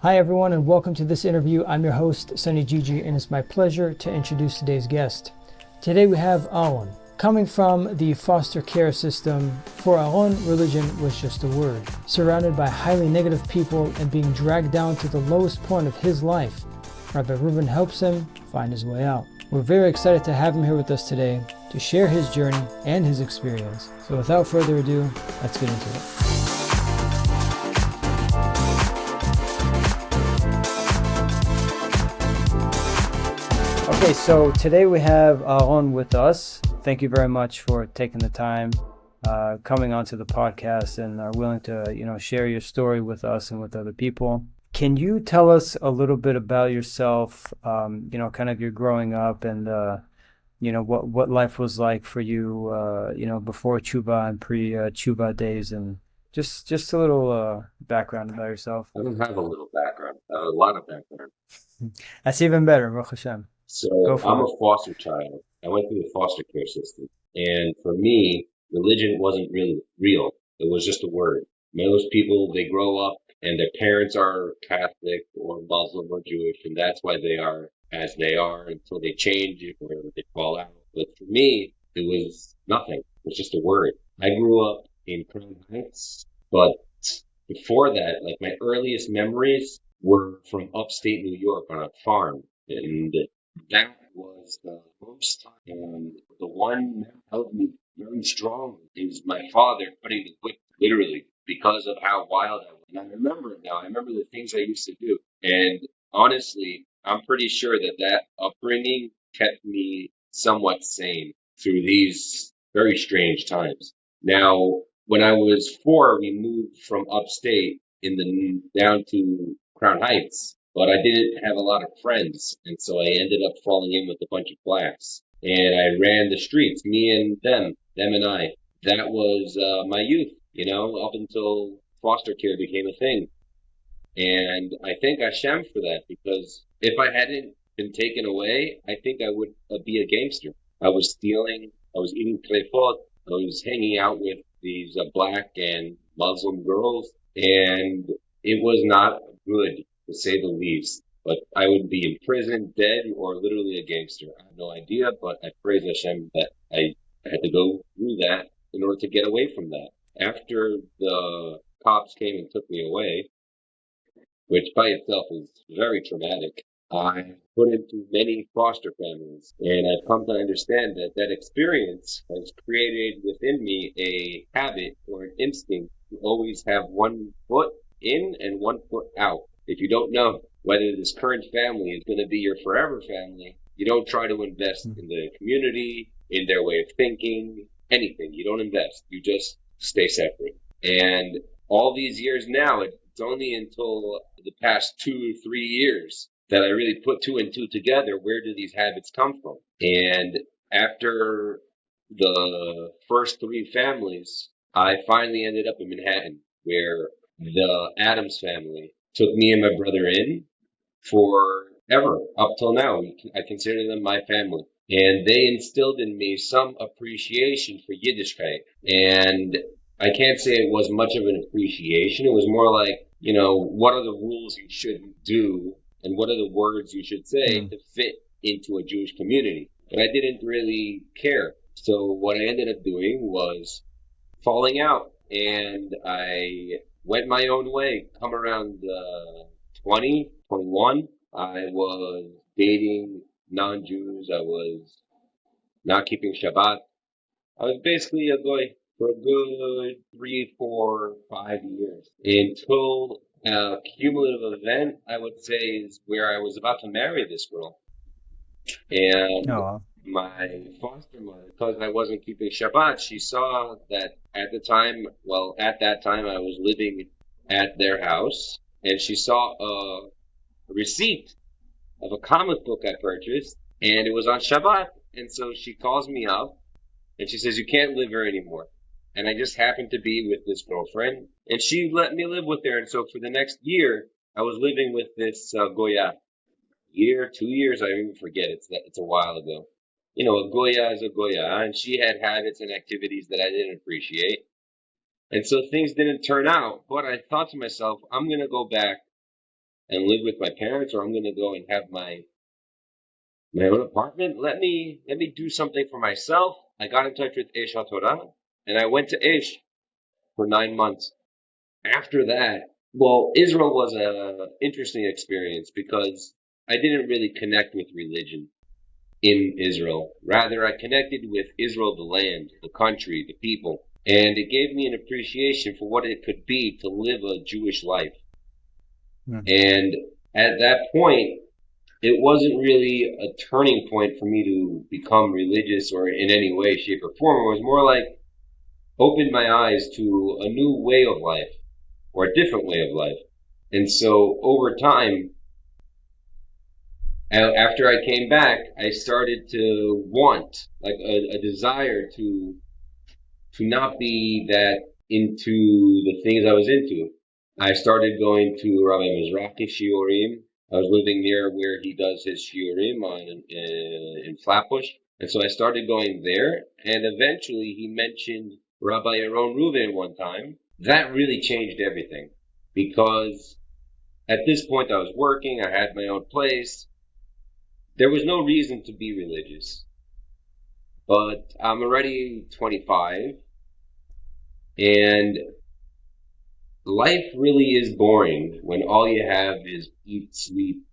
Hi everyone, and welcome to this interview. I'm your host, Sunny Gigi, and it's my pleasure to introduce today's guest. Today we have Ahron. Coming from the foster care system, for Ahron, religion was just a word. Surrounded by highly negative people and being dragged down to the lowest point of his life, Rabbi Reuven helps him find his way out. We're very excited to have him here with us today to share his journey and his experience. So without further ado, let's get into it. Okay, so today we have Ahron with us. Thank you very much for taking the time, coming onto the podcast, and are willing to, share your story with us and with other people. Can you tell us a little bit about yourself? Kind of your growing up and what life was like for you, before Tshuva and pre-Tshuva days, and just a little background about yourself. I don't have a little background. I have a lot of background. That's even better, Baruch Hashem. So I'm a foster child. I went through the foster care system. And for me, religion wasn't really real. It was just a word. Most people, they grow up and their parents are Catholic or Muslim or Jewish, and that's why they are as they are until they change or they fall out. But for me, it was nothing. It was just a word. I grew up in Crown Heights, but before that, like my earliest memories were from upstate New York on a farm. And that was the first time. And the one that held me very strong is my father putting the whip, literally, because of how wild I was. And I remember it now. I remember the things I used to do. And honestly, I'm pretty sure that upbringing kept me somewhat sane through these very strange times. Now, when I was 4, we moved from upstate down to Crown Heights. But I didn't have a lot of friends, and so I ended up falling in with a bunch of blacks. And I ran the streets, me and them and I. That was my youth, up until foster care became a thing. And I thank HaShem for that, because if I hadn't been taken away, I think I would be a gangster. I was stealing, I was eating trefot, I was hanging out with these black and Muslim girls, and it was not good, to say the least. But I would be in prison, dead, or literally a gangster. I have no idea, but I praise Hashem that I had to go through that in order to get away from that. After the cops came and took me away, which by itself is very traumatic, I put into many foster families, and I've come to understand that experience has created within me a habit or an instinct to always have one foot in and one foot out. If you don't know whether this current family is going to be your forever family, you don't try to invest in the community, in their way of thinking, anything. You don't invest. You just stay separate. And all these years now, it's only until the past 2 or 3 years that I really put 2 and 2 together. Where do these habits come from? And after the first 3 families, I finally ended up in Manhattan, where the Adams family took me and my brother in forever, up till now. I consider them my family. And they instilled in me some appreciation for Yiddishkeit. And I can't say it was much of an appreciation. It was more like, what are the rules you shouldn't do, and what are the words you should say to fit into a Jewish community. But I didn't really care. So what I ended up doing was falling out, and I went my own way. Come around 20, 21, I was dating non-Jews. I was not keeping Shabbat. I was basically a goy for a good 3, 4, 5 years, until a cumulative event, I would say, is where I was about to marry this girl. And my foster mother, because I wasn't keeping Shabbat, she saw that at that time I was living at their house, and she saw a receipt of a comic book I purchased, and it was on Shabbat. And so she calls me up, and she says, "You can't live here anymore." And I just happened to be with this girlfriend, and she let me live with her. And so for the next year, I was living with this Goya. Year, 2 years, I even forget. It's a while ago. A Goya is a Goya, and she had habits and activities that I didn't appreciate. And so things didn't turn out, but I thought to myself, I'm going to go back and live with my parents, or I'm going to go and have my own apartment. Let me do something for myself. I got in touch with Torah, and I went to for 9 months. After that, well, Israel was a interesting experience because I didn't really connect with religion in Israel. Rather, I connected with Israel, the land, the country, the people, and it gave me an appreciation for what it could be to live a Jewish life. And at that point, it wasn't really a turning point for me to become religious or in any way, shape, or form. It was more like opened my eyes to a new way of life or a different way of life. And so over time, after I came back, I started to want, like a desire to not be that into the things I was into. I started going to Rabbi Mizrahi shiurim. I was living near where he does his shiurim in Flatbush. And so I started going there, and eventually he mentioned Rabbi Yaron Reuven one time. That really changed everything, because at this point I was working, I had my own place. There was no reason to be religious. But I'm already 25, and life really is boring when all you have is eat, sleep,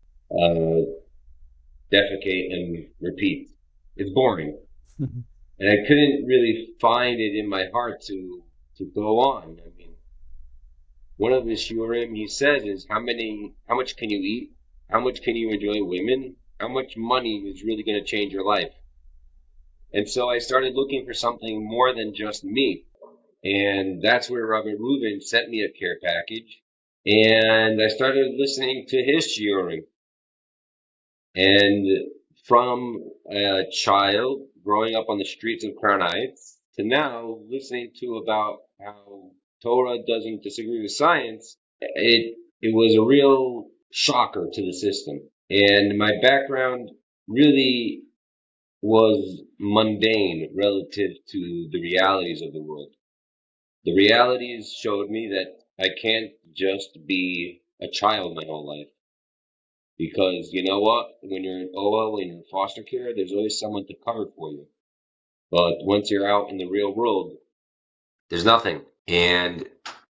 defecate, and repeat. It's boring. And I couldn't really find it in my heart to go on. I mean, one of the shiurim he says is how much can you eat? How much can you enjoy women? How much money is really going to change your life? And so I started looking for something more than just me. And that's where Rabbi Ruven sent me a care package. And I started listening to his shiurim. And from a child growing up on the streets of Crown Heights to now listening to about how Torah doesn't disagree with science, it was a real shocker to the system. And my background really was mundane relative to the realities of the world. The realities showed me that I can't just be a child my whole life. Because you know what? When you're in OL, when you're in foster care, there's always someone to cover for you. But once you're out in the real world, there's nothing. And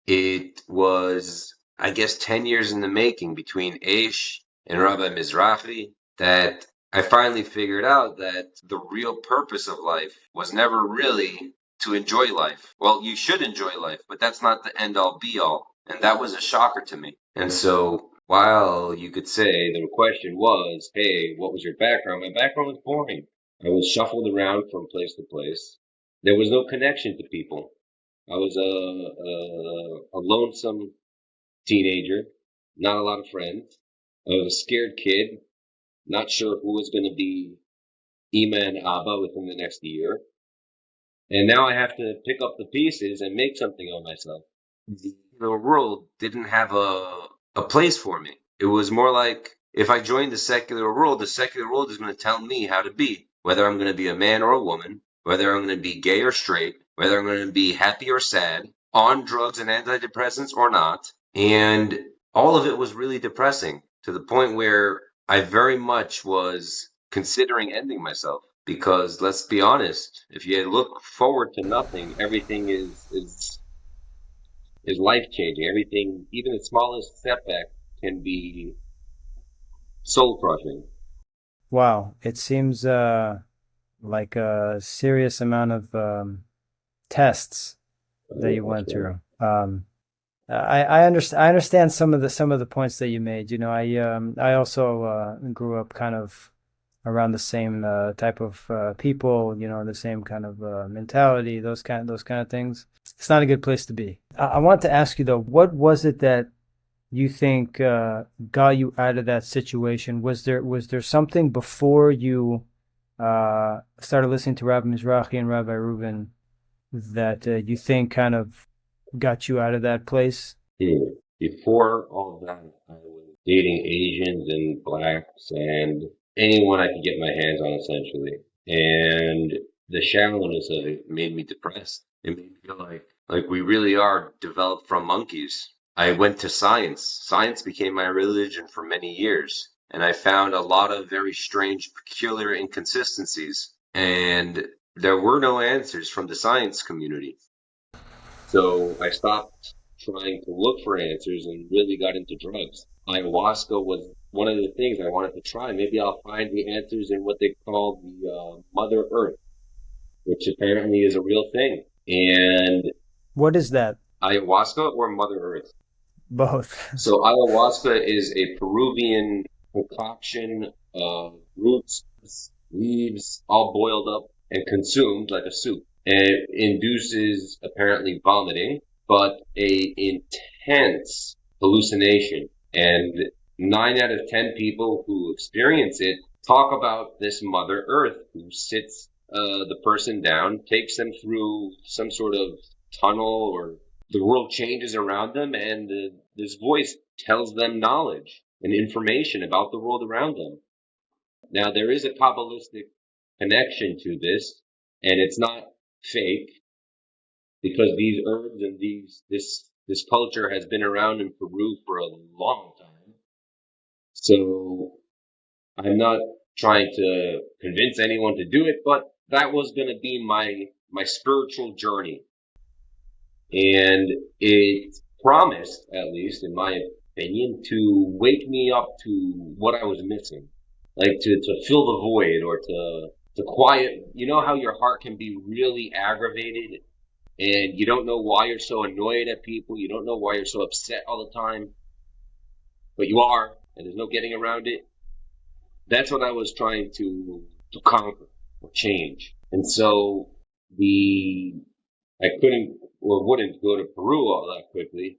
it was, I guess, 10 years in the making between Aish and Rabbi Mizrahi that I finally figured out that the real purpose of life was never really to enjoy life. Well, you should enjoy life, but that's not the end all be all. And that was a shocker to me. And so while you could say the question was, hey, what was your background? My background was boring. I was shuffled around from place to place. There was no connection to people. I was a lonesome teenager, not a lot of friends. I was a scared kid, not sure who was going to be Ima and Abba within the next year. And now I have to pick up the pieces and make something of myself. The world didn't have a place for me. It was more like if I joined the secular world is going to tell me how to be, whether I'm going to be a man or a woman, whether I'm going to be gay or straight, whether I'm going to be happy or sad, on drugs and antidepressants or not. And all of it was really depressing to the point where I very much was considering ending myself. Because let's be honest, if you look forward to nothing, everything is life changing. Everything, even the smallest setback, can be soul crushing. Wow, it seems like a serious amount of tests that you went through. I understand some of the points that you made. You know, I also grew up kind of around the same type of people. You know, the same kind of mentality. Those kind of things. It's not a good place to be. I want to ask you though, what was it that you think got you out of that situation? Was there something before you started listening to Rabbi Mizrahi and Rabbi Reuven that you think kind of got you out of that place? Before all of that, I was dating Asians and blacks and anyone I could get my hands on, essentially. And the shallowness of it made me depressed. It made me feel like we really are developed from monkeys. I went to science. Science became my religion for many years, and I found a lot of very strange, peculiar inconsistencies, and there were no answers from the science community. So I stopped trying to look for answers and really got into drugs. Ayahuasca was one of the things I wanted to try. Maybe I'll find the answers in what they call the Mother Earth, which apparently is a real thing. And What is that? ayahuasca or Mother Earth? Both. So ayahuasca is a Peruvian concoction of roots, leaves, all boiled up and consumed like a soup. And it induces apparently vomiting, but a intense hallucination. And 9 out of 10 people who experience it talk about this Mother Earth who sits the person down, takes them through some sort of tunnel, or the world changes around them, and this voice tells them knowledge and information about the world around them. Now, there is a Kabbalistic connection to this, and it's not fake, because these herbs and this culture has been around in Peru for a long time. So I'm not trying to convince anyone to do it, but that was going to be my spiritual journey. And it promised, at least in my opinion, to wake me up to what I was missing. Like to fill the void, or to quiet. You know how your heart can be really aggravated and you don't know why you're so annoyed at people. You don't know why you're so upset all the time, but you are, and there's no getting around it. That's what I was trying to conquer or change. And so I couldn't or wouldn't go to Peru all that quickly,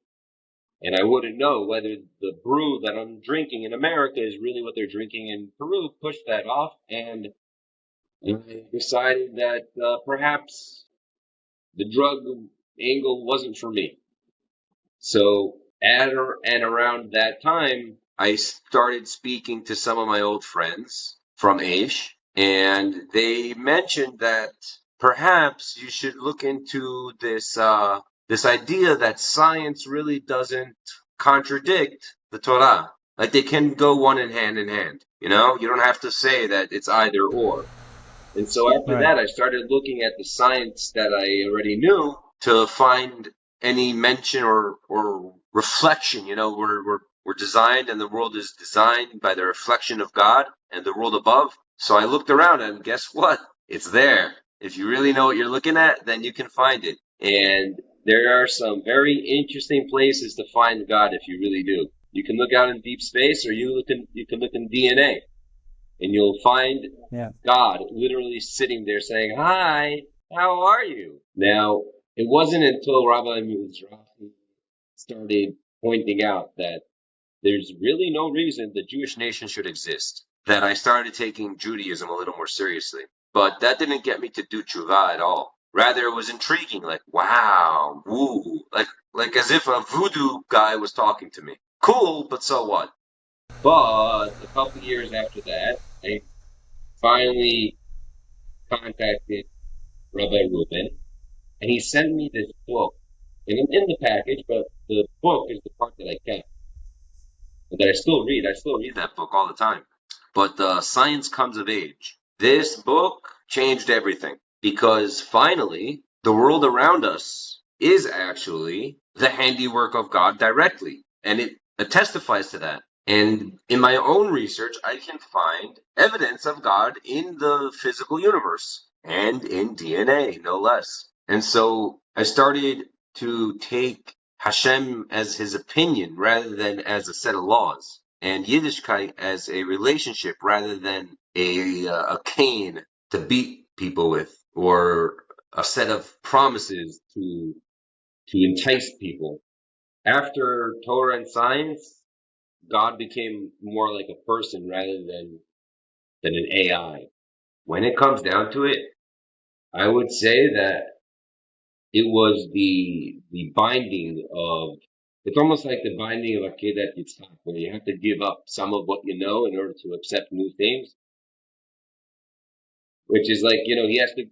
and I wouldn't know whether the brew that I'm drinking in America is really what they're drinking in Peru. Pushed that off, and I decided that perhaps the drug angle wasn't for me. So and around that time, I started speaking to some of my old friends from Aish, and they mentioned that perhaps you should look into this idea that science really doesn't contradict the Torah. Like they can go one in hand. You know, you don't have to say that it's either or. And so after Right. that, I started looking at the science that I already knew to find any mention or reflection. You know, we're designed, and the world is designed by the reflection of God and the world above. So I looked around, and guess what? It's there. If you really know what you're looking at, then you can find it. And there are some very interesting places to find God if you really do. You can look out in deep space, or you can look in DNA. And you'll find God literally sitting there saying, "Hi, how are you?" Now, it wasn't until Rabbi Mizrahi started pointing out that there's really no reason the Jewish nation should exist that I started taking Judaism a little more seriously. But that didn't get me to do tshuva at all. Rather, it was intriguing, like, wow, woo, like as if a voodoo guy was talking to me. Cool, but so what? But a couple years after that, I finally contacted Rabbi Reuven, and he sent me this book. And it's in the package, but the book is the part that I kept, and that I still read. I still read that book all the time. But Science Comes of Age. This book changed everything, because finally, the world around us is actually the handiwork of God directly. And it testifies to that. And in my own research, I can find evidence of God in the physical universe and in DNA, no less. And so I started to take Hashem as his opinion rather than as a set of laws, and Yiddishkeit as a relationship rather than a cane to beat people with, or a set of promises to entice people. After Torah and science, God became more like a person rather than an AI. When it comes down to it, I would say that it was the binding of, it's almost like the binding of Akedat Yitzhak, where you have to give up some of what you know in order to accept new things. Which is like, he has to,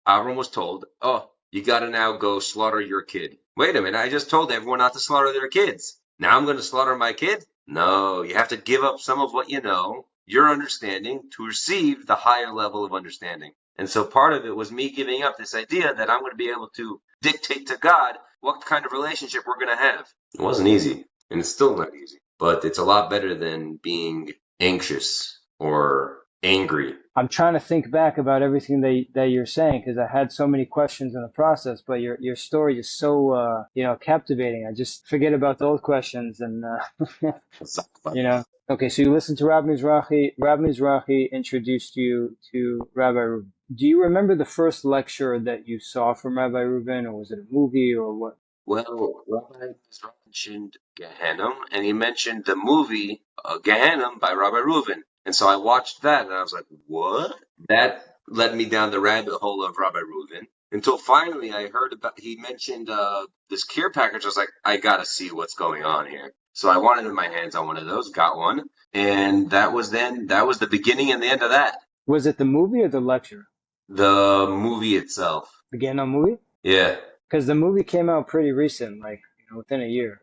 Ahron was told, oh, you gotta now go slaughter your kid. Wait a minute, I just told everyone not to slaughter their kids. Now I'm going to slaughter my kid? No, you have to give up some of what you know, your understanding, to receive the higher level of understanding. And so part of it was me giving up this idea that I'm going to be able to dictate to God what kind of relationship we're going to have. It wasn't easy, and it's still not easy, but it's a lot better than being anxious or angry. I'm trying to think back about everything that you're saying because I had so many questions in the process, but your story is so captivating. I just forget about those questions and Okay, so you listened to Rabbi Mizrahi. Rabbi Mizrahi introduced you to Rabbi Reuven. Do you remember the first lecture that you saw from Rabbi Reuven, or was it a movie, or what? Well, Rabbi mentioned Gehenna, and he mentioned the movie Gehenna by Rabbi Reuven. And so I watched that, and I was like, what? That led me down the rabbit hole of Rabbi Reuven until finally I heard about, he mentioned this KIRUV package. I was like, I gotta see what's going on here. So I wanted in my hands on one of those, got one, and that was the beginning and the end of that. Was it the movie or the lecture? The movie itself. The Gehenna movie? Yeah. Because the movie came out pretty recent, like within a year.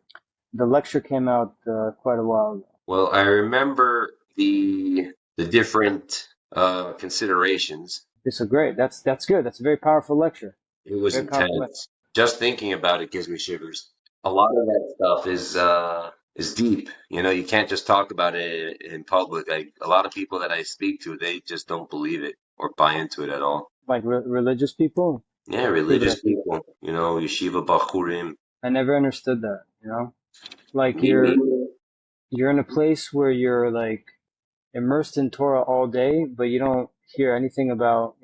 The lecture came out quite a while ago. Well, I remember the different considerations. It's so great. That's good. That's a very powerful lecture. It was Very powerful lecture. intense. Just thinking about it gives me shivers. A lot of that stuff is deep. You can't just talk about it in public. A lot of people that I speak to, they just don't believe it or buy into it at all. Like religious people? Yeah, religious people. Yeshiva Bachurim. I never understood that, Like Me neither. you're in a place where you're like immersed in Torah all day, but you don't hear anything about,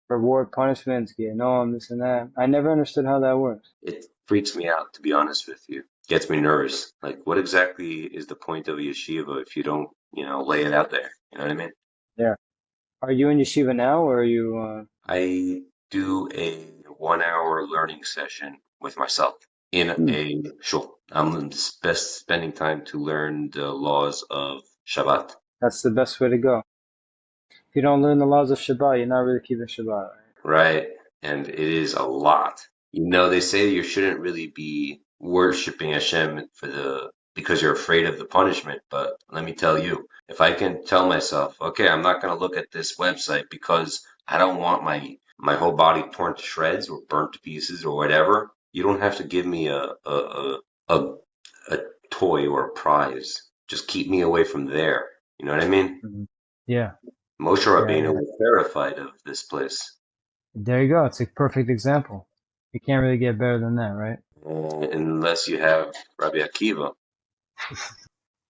reward, punishments, this and that. I never understood how that works. It freaks me out, to be honest with you. Gets me nervous. Like, what exactly is the point of a yeshiva if you don't, lay it out there? You know what I mean? Yeah. Are you in yeshiva now, or are you? I do a 1 hour learning session with myself in a shul. I'm best spending time to learn the laws of Shabbat. That's the best way to go. If you don't learn the laws of Shabbat, you're not really keeping Shabbat, right? Right. And it is a lot. They say you shouldn't really be worshiping Hashem because you're afraid of the punishment. But let me tell you, if I can tell myself, okay, I'm not going to look at this website because I don't want my whole body torn to shreds or burnt to pieces or whatever, you don't have to give me a toy or a prize. Just keep me away from there. You know what I mean? Mm-hmm. Yeah. Moshe Rabbeinu was terrified of this place. There you go. It's a perfect example. You can't really get better than that, right? Unless you have Rabbi Akiva.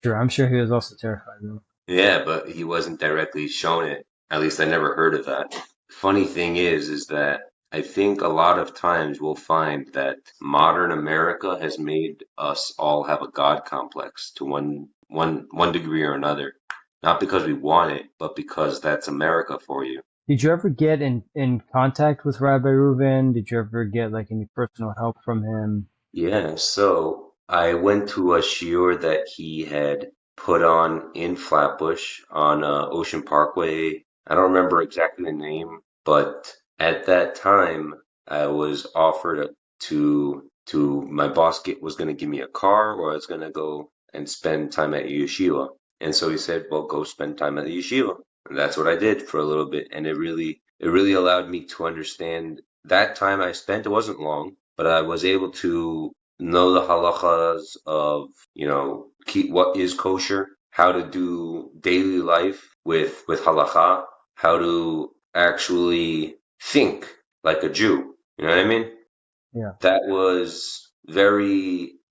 Sure, I'm sure he was also terrified, though. Yeah, but he wasn't directly shown it. At least I never heard of that. Funny thing is that I think a lot of times we'll find that modern America has made us all have a God complex to one degree or another. Not because we want it, but because that's America for you. Did you ever get in contact with Rabbi Reuven? Did you ever get like any personal help from him? Yeah, so I went to a shiur that he had put on in Flatbush on Ocean Parkway. I don't remember exactly the name, but at that time I was offered to my boss was going to give me a car, or I was going to go and spend time at yeshiva. And so he said, well, go spend time at the yeshiva. And that's what I did for a little bit. And it really allowed me to understand that time I spent. It wasn't long, but I was able to know the halachas of, keep what is kosher, how to do daily life with halacha, how to actually think like a Jew. You know what I mean? Yeah. That was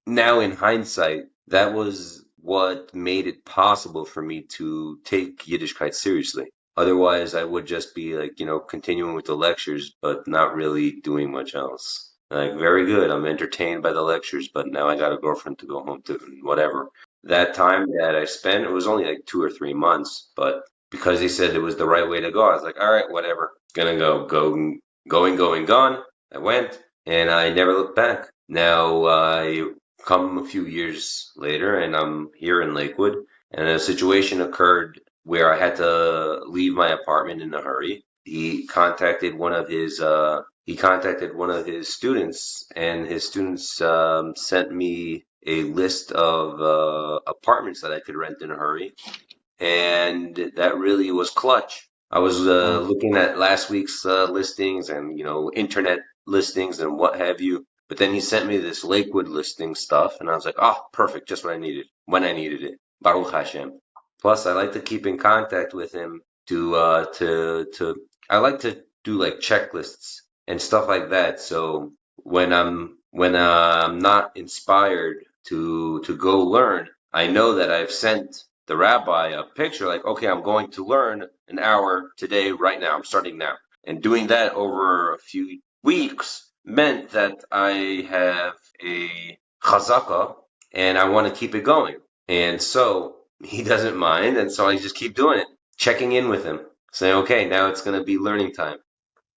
now in hindsight, that was what made it possible for me to take Yiddishkeit seriously. Otherwise, I would just be like, continuing with the lectures, but not really doing much else. Like, very good. I'm entertained by the lectures, but now I got a girlfriend to go home to and whatever. That time that I spent, it was only like 2 or 3 months, but because he said it was the right way to go, I was like, all right, whatever. Gonna going, gone. I went, and I never looked back. Now I come a few years later, and I'm here in Lakewood, and a situation occurred where I had to leave my apartment in a hurry. He contacted one of his he contacted one of his students, and his students sent me a list of apartments that I could rent in a hurry, and that really was clutch. I was Wow. looking at last week's listings and internet listings and what have you. But then he sent me this Lakewood listing stuff, and I was like, "Oh, perfect, just what I needed when I needed it." Baruch Hashem. Plus, I like to keep in contact with him to. I like to do like checklists and stuff like that. So when I'm not inspired to go learn, I know that I've sent the rabbi a picture like, okay, I'm going to learn an hour today, right now. I'm starting now. And doing that over a few weeks meant that I have a chazaka and I want to keep it going. And so he doesn't mind. And so I just keep doing it, checking in with him, saying, okay, now it's going to be learning time.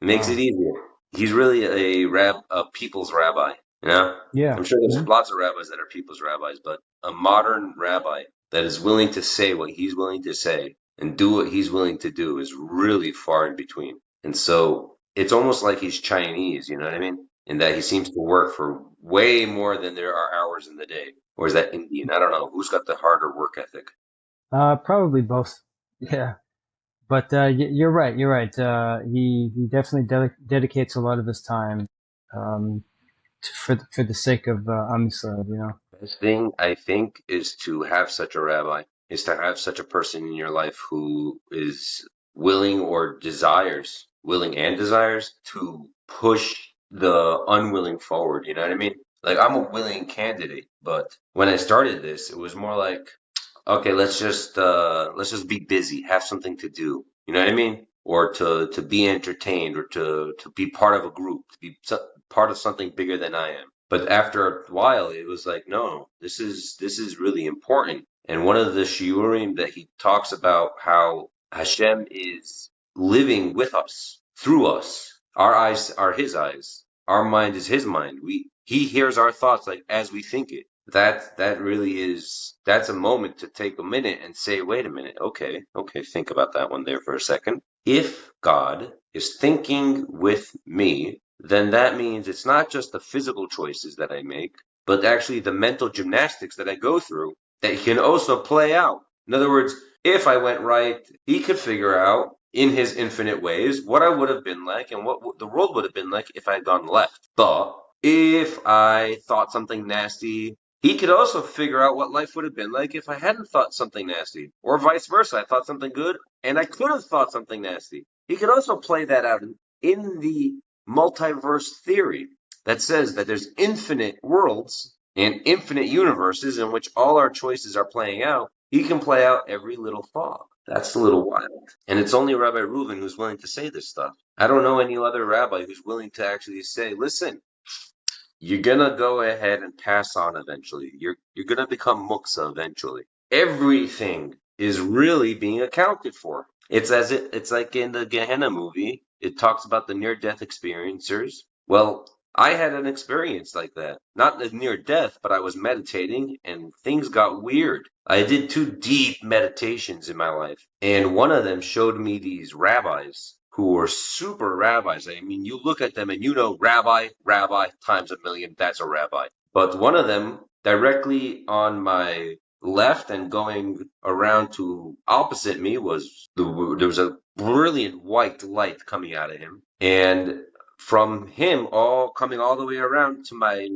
It makes it Wow. easier. He's really a people's rabbi. You know, Yeah. I'm sure there's Mhm. lots of rabbis that are people's rabbis, but a modern rabbi that is willing to say what he's willing to say and do what he's willing to do is really far in between. And so it's almost like he's Chinese, you know what I mean? In that he seems to work for way more than there are hours in the day. Or is that Indian? I don't know. Who's got the harder work ethic? Probably both. Yeah. But you're right. You're right. He definitely dedicates a lot of his time um, for the sake of Am Yisrael, you know. Best thing I think is to have such a rabbi, is to have such a person in your life who is willing or desires, willing and desires to push the unwilling forward. You know what I mean? Like I'm a willing candidate, but when I started this, it was more like, okay, let's just be busy, have something to do. You know what I mean? Or to be entertained, or to be part of a group, to be part of something bigger than I am. But after a while, it was like, no, this is really important. And one of the shiurim that he talks about how Hashem is living with us, through us. Our eyes are his eyes. Our mind is his mind. He hears our thoughts like as we think it. That really is, that's a moment to take a minute and say, wait a minute, okay, think about that one there for a second. If God is thinking with me, then that means it's not just the physical choices that I make, but actually the mental gymnastics that I go through that can also play out. In other words, if I went right, he could figure out in his infinite ways what I would have been like and what the world would have been like if I had gone left. But if I thought something nasty, he could also figure out what life would have been like if I hadn't thought something nasty, or vice versa. I thought something good and I could have thought something nasty. He could also play that out in the multiverse theory that says that there's infinite worlds and infinite universes in which all our choices are playing out. He can play out every little thought. That's a little wild. And it's only Rabbi Reuven who's willing to say this stuff. I don't know any other rabbi who's willing to actually say, listen, you're gonna go ahead and pass on eventually. You're gonna become muksa eventually. Everything is really being accounted for. It's like in the Gehenna movie. It talks about the near-death experiencers. Well, I had an experience like that. Not the near death, but I was meditating and things got weird. I did two deep meditations in my life, and one of them showed me these rabbis who were super rabbis. I mean, you look at them and you know, rabbi times a million, that's a rabbi. But one of them, directly on my left and going around to opposite me, there was a brilliant white light coming out of him, and from him all coming all the way around to my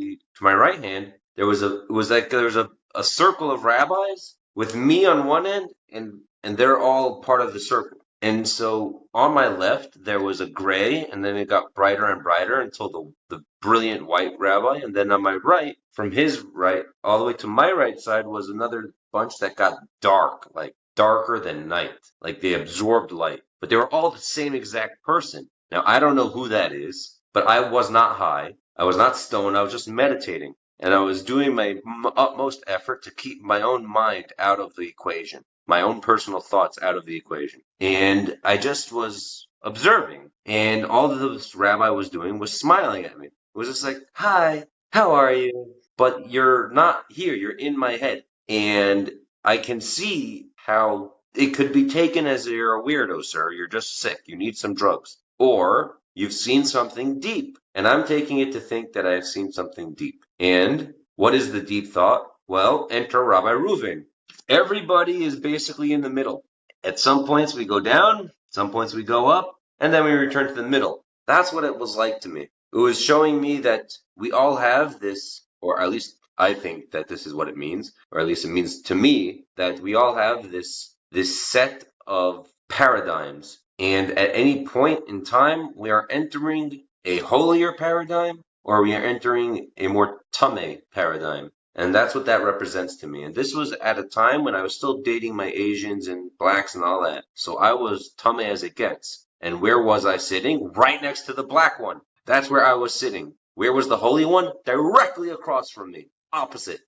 right hand, it was like there was a circle of rabbis with me on one end, and they're all part of the circle. And so on my left there was a gray, and then it got brighter and brighter until the brilliant white rabbi. And then on my right, from his right all the way to my right side, was another bunch that got dark, like darker than night, like they absorbed light. But they were all the same exact person. Now, I don't know who that is, but I was not high. I was not stoned. I was just meditating. And I was doing my utmost effort to keep my own mind out of the equation, my own personal thoughts out of the equation. And I just was observing. And all that this rabbi was doing was smiling at me. It was just like, hi, how are you? But you're not here. You're in my head. And I can see how it could be taken as you're a weirdo, sir. You're just sick. You need some drugs. Or you've seen something deep. And I'm taking it to think that I've seen something deep. And what is the deep thought? Well, enter Rabbi Reuven. Everybody is basically in the middle. At some points we go down, some points we go up, and then we return to the middle. That's what it was like to me. It was showing me that we all have this, or at least I think that this is what it means, or at least it means to me that we all have this set of paradigms, and at any point in time we are entering a holier paradigm, or we are entering a more tameh paradigm. And that's what that represents to me. And this was at a time when I was still dating my Asians and blacks and all that. So I was tameh as it gets. And where was I sitting? Right next to the black one. That's where I was sitting. Where was the holy one? Directly across from me. Opposite.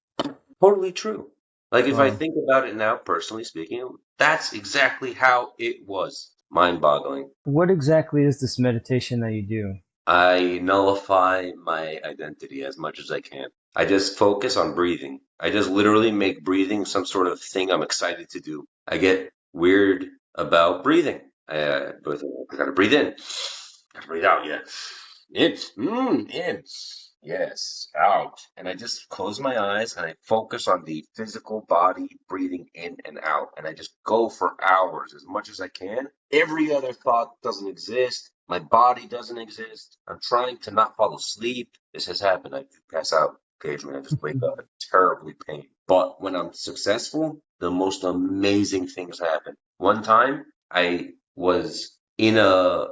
Totally true. Like if I Wow. think about it now, personally speaking, that's exactly how it was. Mind-boggling. What exactly is this meditation that you do? I nullify my identity as much as I can. I just focus on breathing. I just literally make breathing some sort of thing I'm excited to do. I get weird about breathing. I gotta breathe in. Gotta breathe out, yeah. In. Yes, out. And I just close my eyes and I focus on the physical body breathing in and out. And I just go for hours as much as I can. Every other thought doesn't exist. My body doesn't exist. I'm trying to not fall asleep. This has happened. I pass out occasionally. I just wake up in terribly pain. But when I'm successful, the most amazing things happen. One time I was in a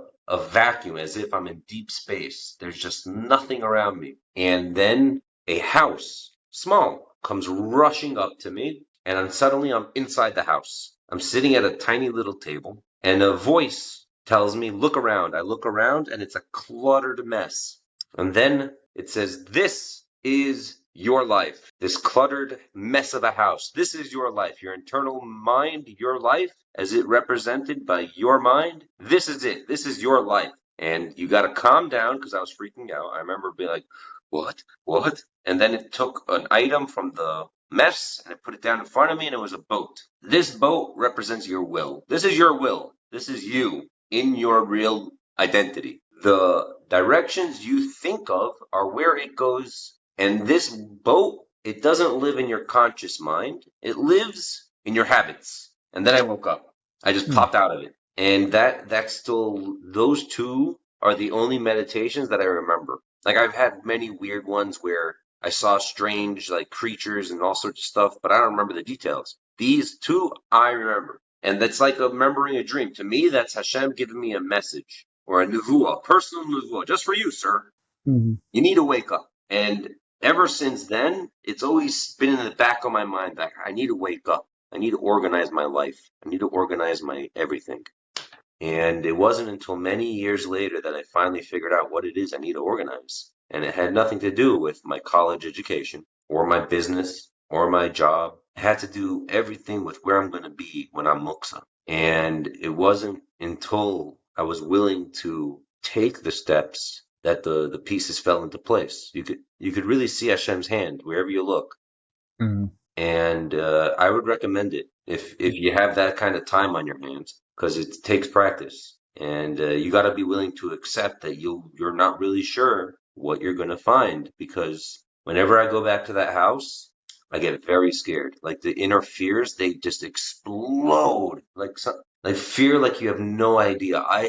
vacuum, as if I'm in deep space. There's just nothing around me. And then a house, small, comes rushing up to me, and suddenly I'm inside the house. I'm sitting at a tiny little table, and a voice tells me, look around. I look around, and it's a cluttered mess. And then it says, this is your life, this cluttered mess of a house. This is your life, your internal mind, your life, as it represented by your mind. This is it. This is your life. And you got to calm down because I was freaking out. I remember being like, what? What? And then it took an item from the mess and it put it down in front of me, and it was a boat. This boat represents your will. This is your will. This is you in your real identity. The directions you think of are where it goes. And this boat, it doesn't live in your conscious mind. It lives in your habits. And then I woke up. I just Hmm. popped out of it. And that's still, those two are the only meditations that I remember. Like I've had many weird ones where I saw strange like creatures and all sorts of stuff, but I don't remember the details. These two I remember. And that's like remembering a dream. To me, that's Hashem giving me a message or a nevuah, personal nevuah, just for you, sir. Mhm. You need to wake up. And ever since then, it's always been in the back of my mind that I need to wake up. I need to organize my life. I need to organize my everything. And it wasn't until many years later that I finally figured out what it is I need to organize. And it had nothing to do with my college education or my business or my job. It had to do everything with where I'm going to be when I'm muksa. And it wasn't until I was willing to take the steps that the pieces fell into place. You could really see Hashem's hand wherever you look. Mhm. And I would recommend it if you have that kind of time on your hands, because it takes practice, and you got to be willing to accept that you're not really sure what you're going to find. Because whenever I go back to that house, I get very scared. Like the inner fears, they just explode. Like fear, like you have no idea. I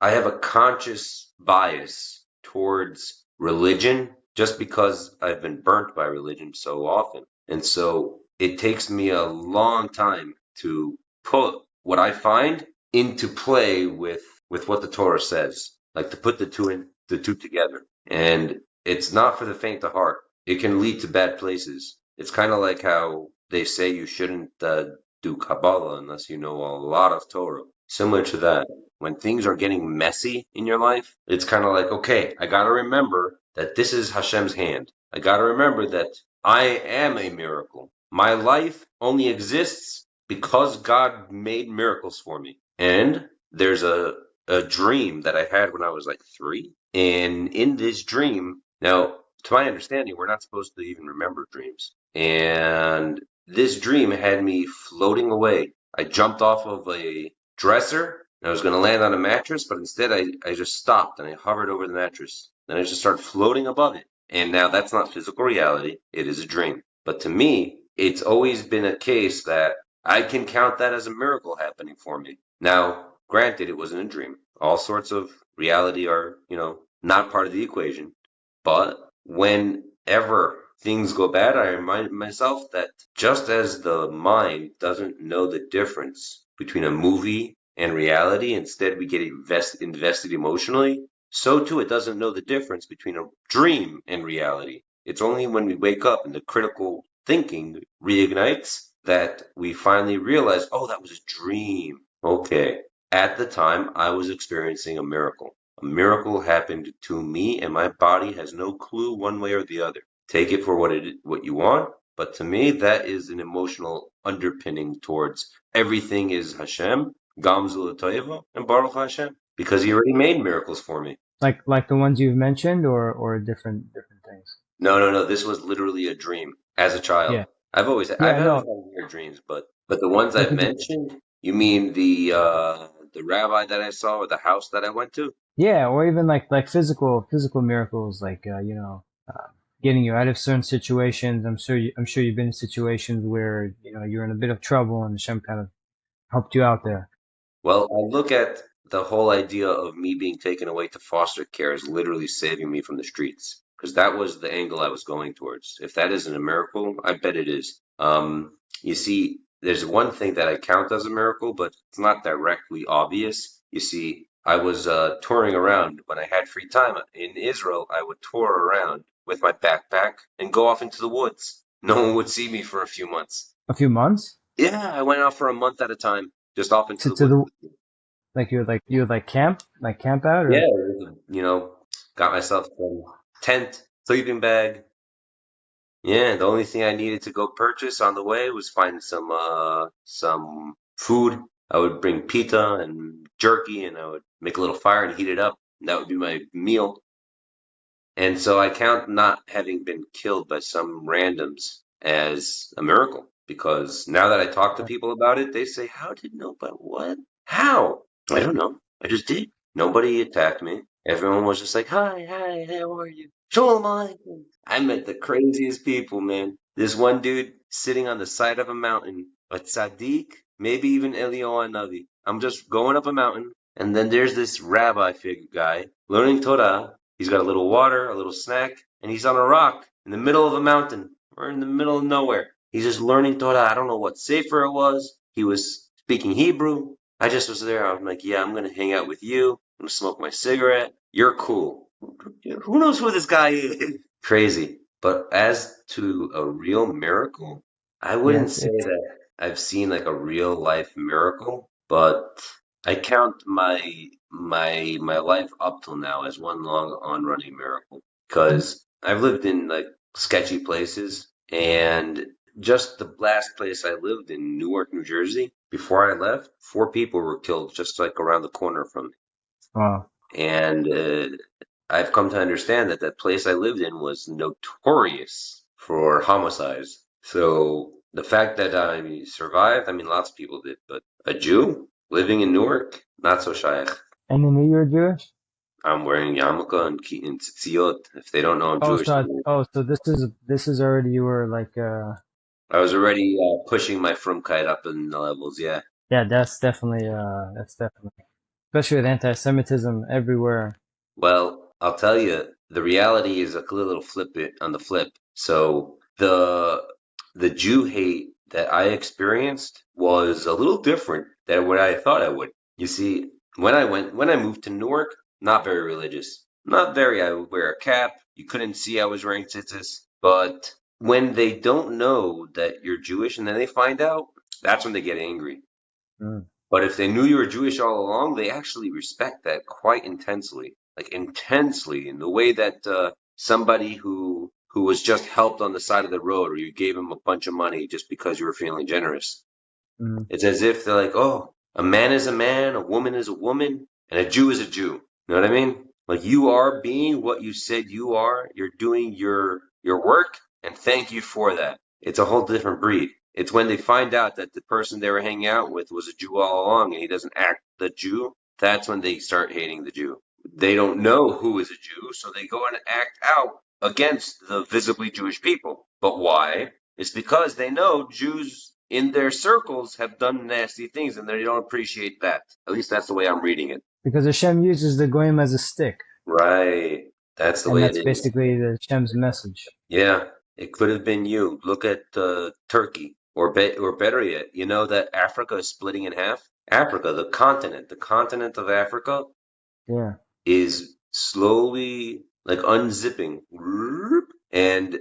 have a conscious bias towards religion just because I've been burnt by religion so often. And so it takes me a long time to put what I find into play with what the Torah says, like to put the two together. And it's not for the faint of heart. It can lead to bad places. It's kind of like how they say you shouldn't do Kabbalah unless you know a lot of Torah. Similar to that, when things are getting messy in your life, it's kind of like, okay, I got to remember that this is Hashem's hand. I got to remember that I am a miracle. My life only exists because God made miracles for me. And there's a dream that I had when I was like 3. And in this dream, now, to my understanding, we're not supposed to even remember dreams. And this dream had me floating away. I jumped off of a dresser I was going to land on a mattress, but instead I just stopped and I hovered over the mattress. Then I just started floating above it. And now that's not physical reality. It is a dream. But to me, it's always been a case that I can count that as a miracle happening for me. Now, granted, it wasn't a dream. All sorts of reality are, not part of the equation. But whenever things go bad, I remind myself that just as the mind doesn't know the difference between a movie and reality, instead we get invested emotionally, so too it doesn't know the difference between a dream and reality. It's only when we wake up and the critical thinking reignites that we finally realize, oh, that was a dream. Okay. At the time, I was experiencing a miracle. A miracle happened to me, and my body has no clue one way or the other. Take it for what you want, but to me, that is an emotional underpinning towards everything is Hashem, Gamzu L'Toiva, and Baruch Hashem, because He already made miracles for me. Like the ones you've mentioned, or different things. No. This was literally a dream as a child. Yeah. I've always had weird dreams, but the ones I've mentioned, you mean the rabbi that I saw or the house that I went to? Yeah, or even like physical miracles, like getting you out of certain situations. I'm sure you've been in situations where you're in a bit of trouble and Hashem kind of helped you out there. Well, I look at the whole idea of me being taken away to foster care as literally saving me from the streets, because that was the angle I was going towards. If that isn't a miracle, I bet it is. You see, there's one thing that I count as a miracle, but it's not directly obvious. You see, I was touring around when I had free time in Israel. I would tour around with my backpack and go off into the woods. No one would see me for a few months. A few months? Yeah, I went out for a month at a time, just off into To the woods. you would camp out, or? Yeah, got myself a tent, sleeping bag. Yeah, the only thing I needed to go purchase on the way was find some food. I would bring pita and jerky, and I would make a little fire and heat it up. And that would be my meal. And so I count not having been killed by some randoms as a miracle, because now that I talk to people about it, they say, "How did nobody? What? How?" I don't know. I just did. Nobody attacked me. Everyone was just like, "Hi, how are you?" Shalom Aleichem. I met the craziest people, man. This one dude sitting on the side of a mountain, a tzaddik, maybe even Eliyahu Navi. I'm just going up a mountain, and then there's this rabbi figure guy learning Torah. He's got a little water, a little snack, and he's on a rock in the middle of a mountain. We're in the middle of nowhere. He's just learning Torah. I don't know what sefer it was. He was speaking Hebrew. I just was there. I'm like, yeah, I'm going to hang out with you. I'm going to smoke my cigarette. You're cool. Who knows who this guy is? Crazy. But as to a real miracle, I wouldn't say that I've seen like a real life miracle, but I count my life up till now as one long on running miracle, because I've lived in like sketchy places, and just the last place I lived in, Newark, New Jersey, before I left, 4 people were killed just like around the corner from me. Wow. And I've come to understand that that place I lived in was notorious for homicides. So the fact that I survived, I mean, lots of people did, but a Jew living in Newark, not so shaykh. And they knew you were Jewish? I'm wearing yarmulke and tzitziot. If they don't know I'm Jewish. So this is already, you were like I was already pushing my frumkeit up in the levels, yeah. Yeah, that's definitely especially with anti-Semitism everywhere. Well, I'll tell you, the reality is a little flip it on the flip. So the Jew hate that I experienced was a little different than what I thought I would. You see, when I moved to Newark, not very religious. Not very. I would wear a cap. You couldn't see I was wearing tzitzis. But when they don't know that you're Jewish and then they find out, that's when they get angry. Mm. But if they knew you were Jewish all along, they actually respect that quite intensely. Like intensely, in the way that somebody who was just helped on the side of the road, or you gave him a bunch of money just because you were feeling generous. Mm. It's as if they're like, oh, a man is a man, a woman is a woman, and a Jew is a Jew. You know what I mean? Like, you are being what you said you are. You're doing your work, and thank you for that. It's a whole different breed. It's when they find out that the person they were hanging out with was a Jew all along, and he doesn't act the Jew, that's when they start hating the Jew. They don't know who is a Jew, so they go and act out against the visibly Jewish people. But why? It's because they know Jews in their circles have done nasty things and they don't appreciate that. At least that's the way I'm reading it. Because Hashem uses the goyim as a stick, Right. That's the and way it that's is. basically the Hashem's message. Yeah, it could have been you. Look at Turkey, or better yet, you know that Africa is splitting in half? Africa, the continent of Africa Yeah. is slowly like unzipping. And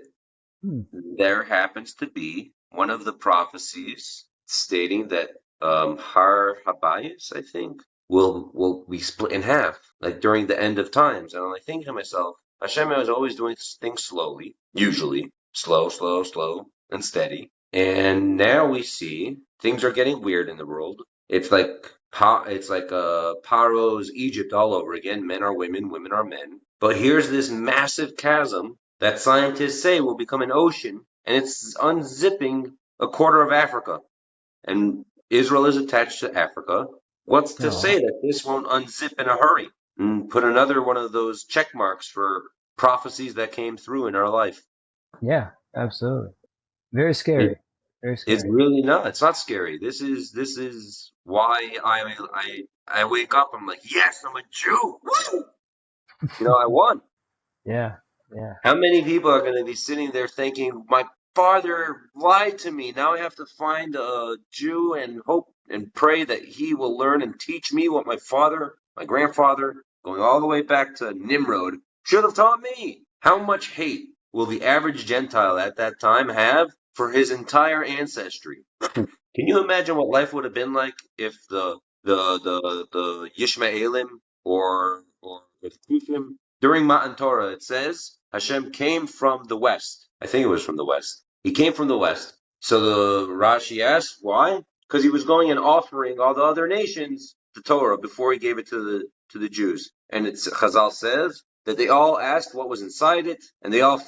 Hmm. there happens to be one of the prophecies stating that Har Habayis, I think, will be split in half, like during the end of times. And I'm like thinking to myself, Hashem is always doing things slowly, usually slow, slow, slow, and steady. And now we see things are getting weird in the world. It's like Paro's Egypt all over again. Men are women, women are men. But here's this massive chasm that scientists say will become an ocean, and it's unzipping a quarter of Africa. And Israel is attached to Africa. What's to say Oh, that this won't unzip in a hurry and put another one of those check marks for prophecies that came through in our life? yeah, absolutely. Very It, scary. Very it's scary. really not. It's not scary. This is why I wake up. I'm like, yes, I'm a Jew. Woo! I won. Yeah, yeah. How many people are going to be sitting there thinking, my father lied to me. Now I have to find a Jew and hope and pray that he will learn and teach me what my father, my grandfather, going all the way back to Nimrod, should have taught me. How much hate will the average Gentile at that time have for his entire ancestry? Can you imagine what life would have been like if the Yishmaelim or the Kushim during Matan Torah? It says Hashem came from the west. I think it was from the west. He came from the west. So the Rashi asks why? Because he was going and offering all the other nations the Torah before he gave it to the Jews. And it's Chazal says that they all asked what was inside it, and they all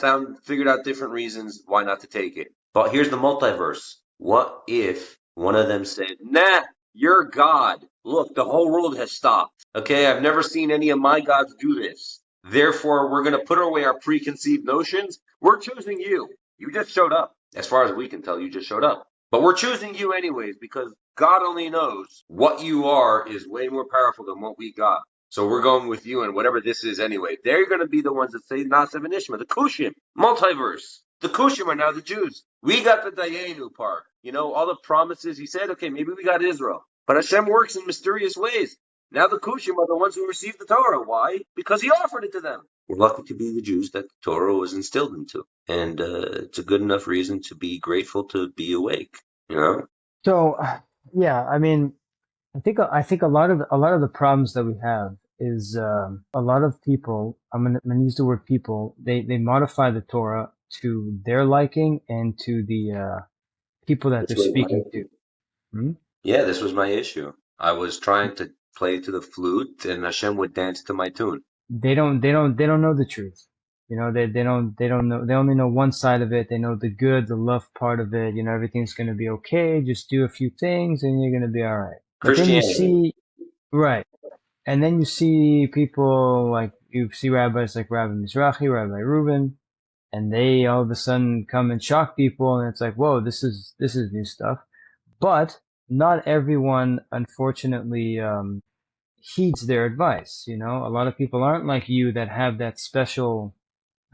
figured out different reasons why not to take it. But here's the multiverse. What if one of them said, nah, you're God. Look, the whole world has stopped. Okay, I've never seen any of my gods do this. Therefore, we're going to put away our preconceived notions. We're choosing you. You just showed up. As far as we can tell, you just showed up. But we're choosing you anyways because God only knows what you are is way more powerful than what we got. So we're going with you and whatever this is anyway. They're going to be the ones that say Nasav and Ishma, the Kushim, multiverse. The Kushim are now the Jews. We got the Dayenu part. All the promises. He said, okay, maybe we got Israel. But Hashem works in mysterious ways. Now the Kushim are the ones who received the Torah. Why? Because he offered it to them. We're lucky to be the Jews that the Torah was instilled into. And it's a good enough reason to be grateful to be awake. So, yeah, I mean, I think a lot of the problems that we have is a lot of people. I'm gonna use the word people. They modify the Torah to their liking and to the people that This they're was my speaking to. issue. Hmm? Yeah, this was my issue. I was trying to play to the flute and Hashem would dance to my tune. They don't know the truth. They don't know. They only know one side of it. They know the good, the love part of it. Everything's gonna be okay. Just do a few things and you're gonna be all right. But then you Christianity. see, right. And then you see people like you see rabbis like Rabbi Mizrahi, Rabbi Reuven, and they all of a sudden come and shock people, and it's like, whoa, this is new stuff. But not everyone, unfortunately, heeds their advice. A lot of people aren't like you that have that special.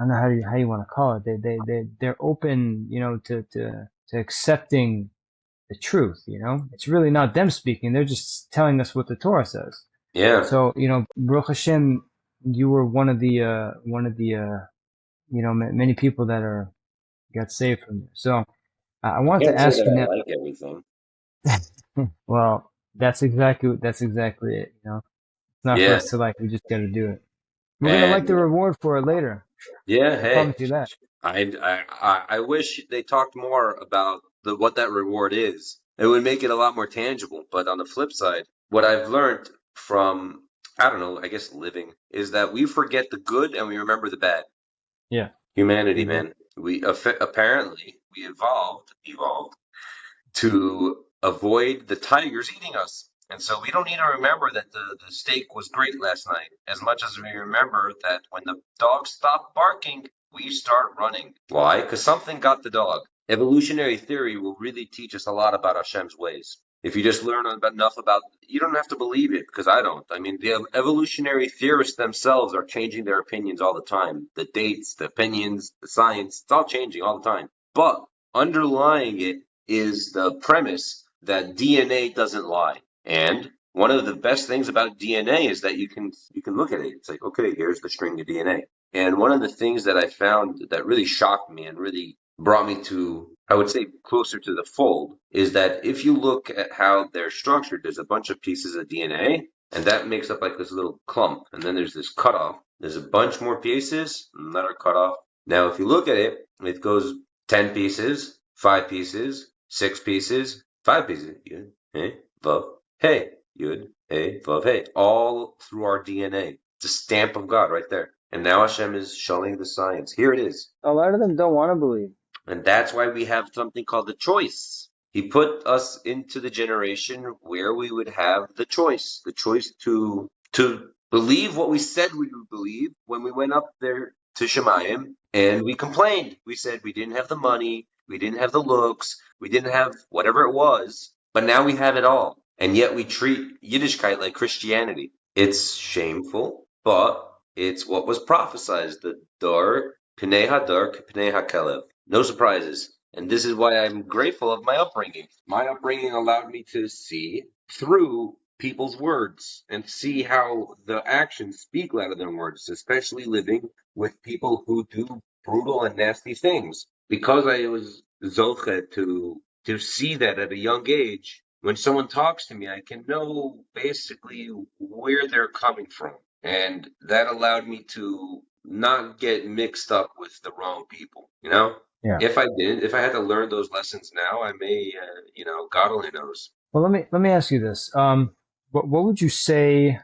I don't know how you want to call it. They're open, to accepting the truth. It's really not them speaking. They're just telling us what the Torah says. Yeah. So, Baruch Hashem, you were one of the many people that got saved from there. So I wanted to Can't say ask that you I now. like everything. Well, that's exactly it. It's not for Yeah. us to like. We just got to do it. We're gonna like And the reward for it later. yeah, I hey, promise you that. I wish they talked more about what that reward is. It would make it a lot more tangible. But on the flip side, what I've learned from, I don't know, I guess living is that we forget the good and we remember the bad. Yeah, Humanity, we do. man. We apparently we evolved to avoid the tigers eating us. And so we don't need to remember that the steak was great last night as much as we remember that when the dog stopped barking, we start running. Why? Because something got the dog. Evolutionary theory will really teach us a lot about Hashem's ways. If you just learn enough about, you don't have to believe it, because I don't. I mean, the evolutionary theorists themselves are changing their opinions all the time. The dates, the opinions, the science, it's all changing all the time. But underlying it is the premise that DNA doesn't lie. And one of the best things about DNA is that you can look at it. It's like, okay, here's the string of DNA. And one of the things that I found that really shocked me and really brought me to, I would say, closer to the fold, is that if you look at how they're structured, there's a bunch of pieces of DNA, and that makes up like this little clump. And then there's this cutoff. There's a bunch more pieces that are cut off. Now, if you look at it, it goes 10 pieces, 5 pieces, 6 pieces, 5 pieces. Yud, hey, vav, hey. Yud, hey, vav, hey. All through our DNA. It's a stamp of God right there. And now Hashem is showing the science. Here it is. A lot of them don't want to believe. And that's why we have something called the choice. He put us into the generation where we would have the choice to believe what we said we would believe when we went up there to Shemayim, and we complained. We said we didn't have the money, we didn't have the looks, we didn't have whatever it was, but now we have it all. And yet we treat Yiddishkeit like Christianity. It's shameful, but it's what was prophesied. The Dar, Pnei Hadar, Pnei HaKelev. No surprises. And this is why I'm grateful of my upbringing. My upbringing allowed me to see through people's words and see how the actions speak louder than words, especially living with people who do brutal and nasty things. Because I was zochet to see that at a young age, when someone talks to me, I can know basically where they're coming from. And that allowed me to not get mixed up with the wrong people, you know? Yeah. If I had to learn those lessons now, I may, God only knows. Well, let me ask you this. What would you say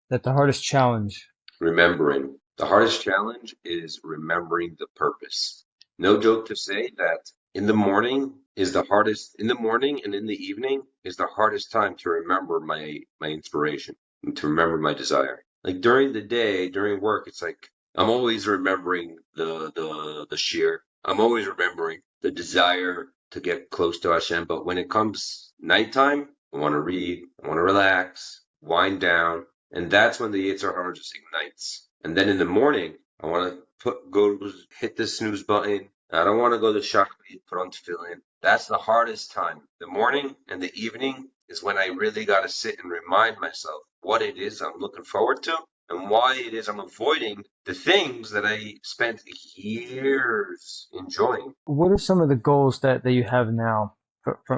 that the hardest challenge? Remembering. The hardest challenge is remembering the purpose. No joke to say that in the morning and in the evening is the hardest time to remember my inspiration and to remember my desire. Like during the day, during work, it's like I'm always remembering the shir. I'm always remembering the desire to get close to Hashem. But when it comes nighttime, I want to read, I want to relax, wind down, and that's when the Yetzer Hara just ignites. And then in the morning, I want to hit the snooze button. I don't want to go to Shachrit, put on tefillin. That's the hardest time. The morning and the evening is when I really got to sit and remind myself what it is I'm looking forward to and why it is I'm avoiding the things that I spent years enjoying. What are some of the goals that you have now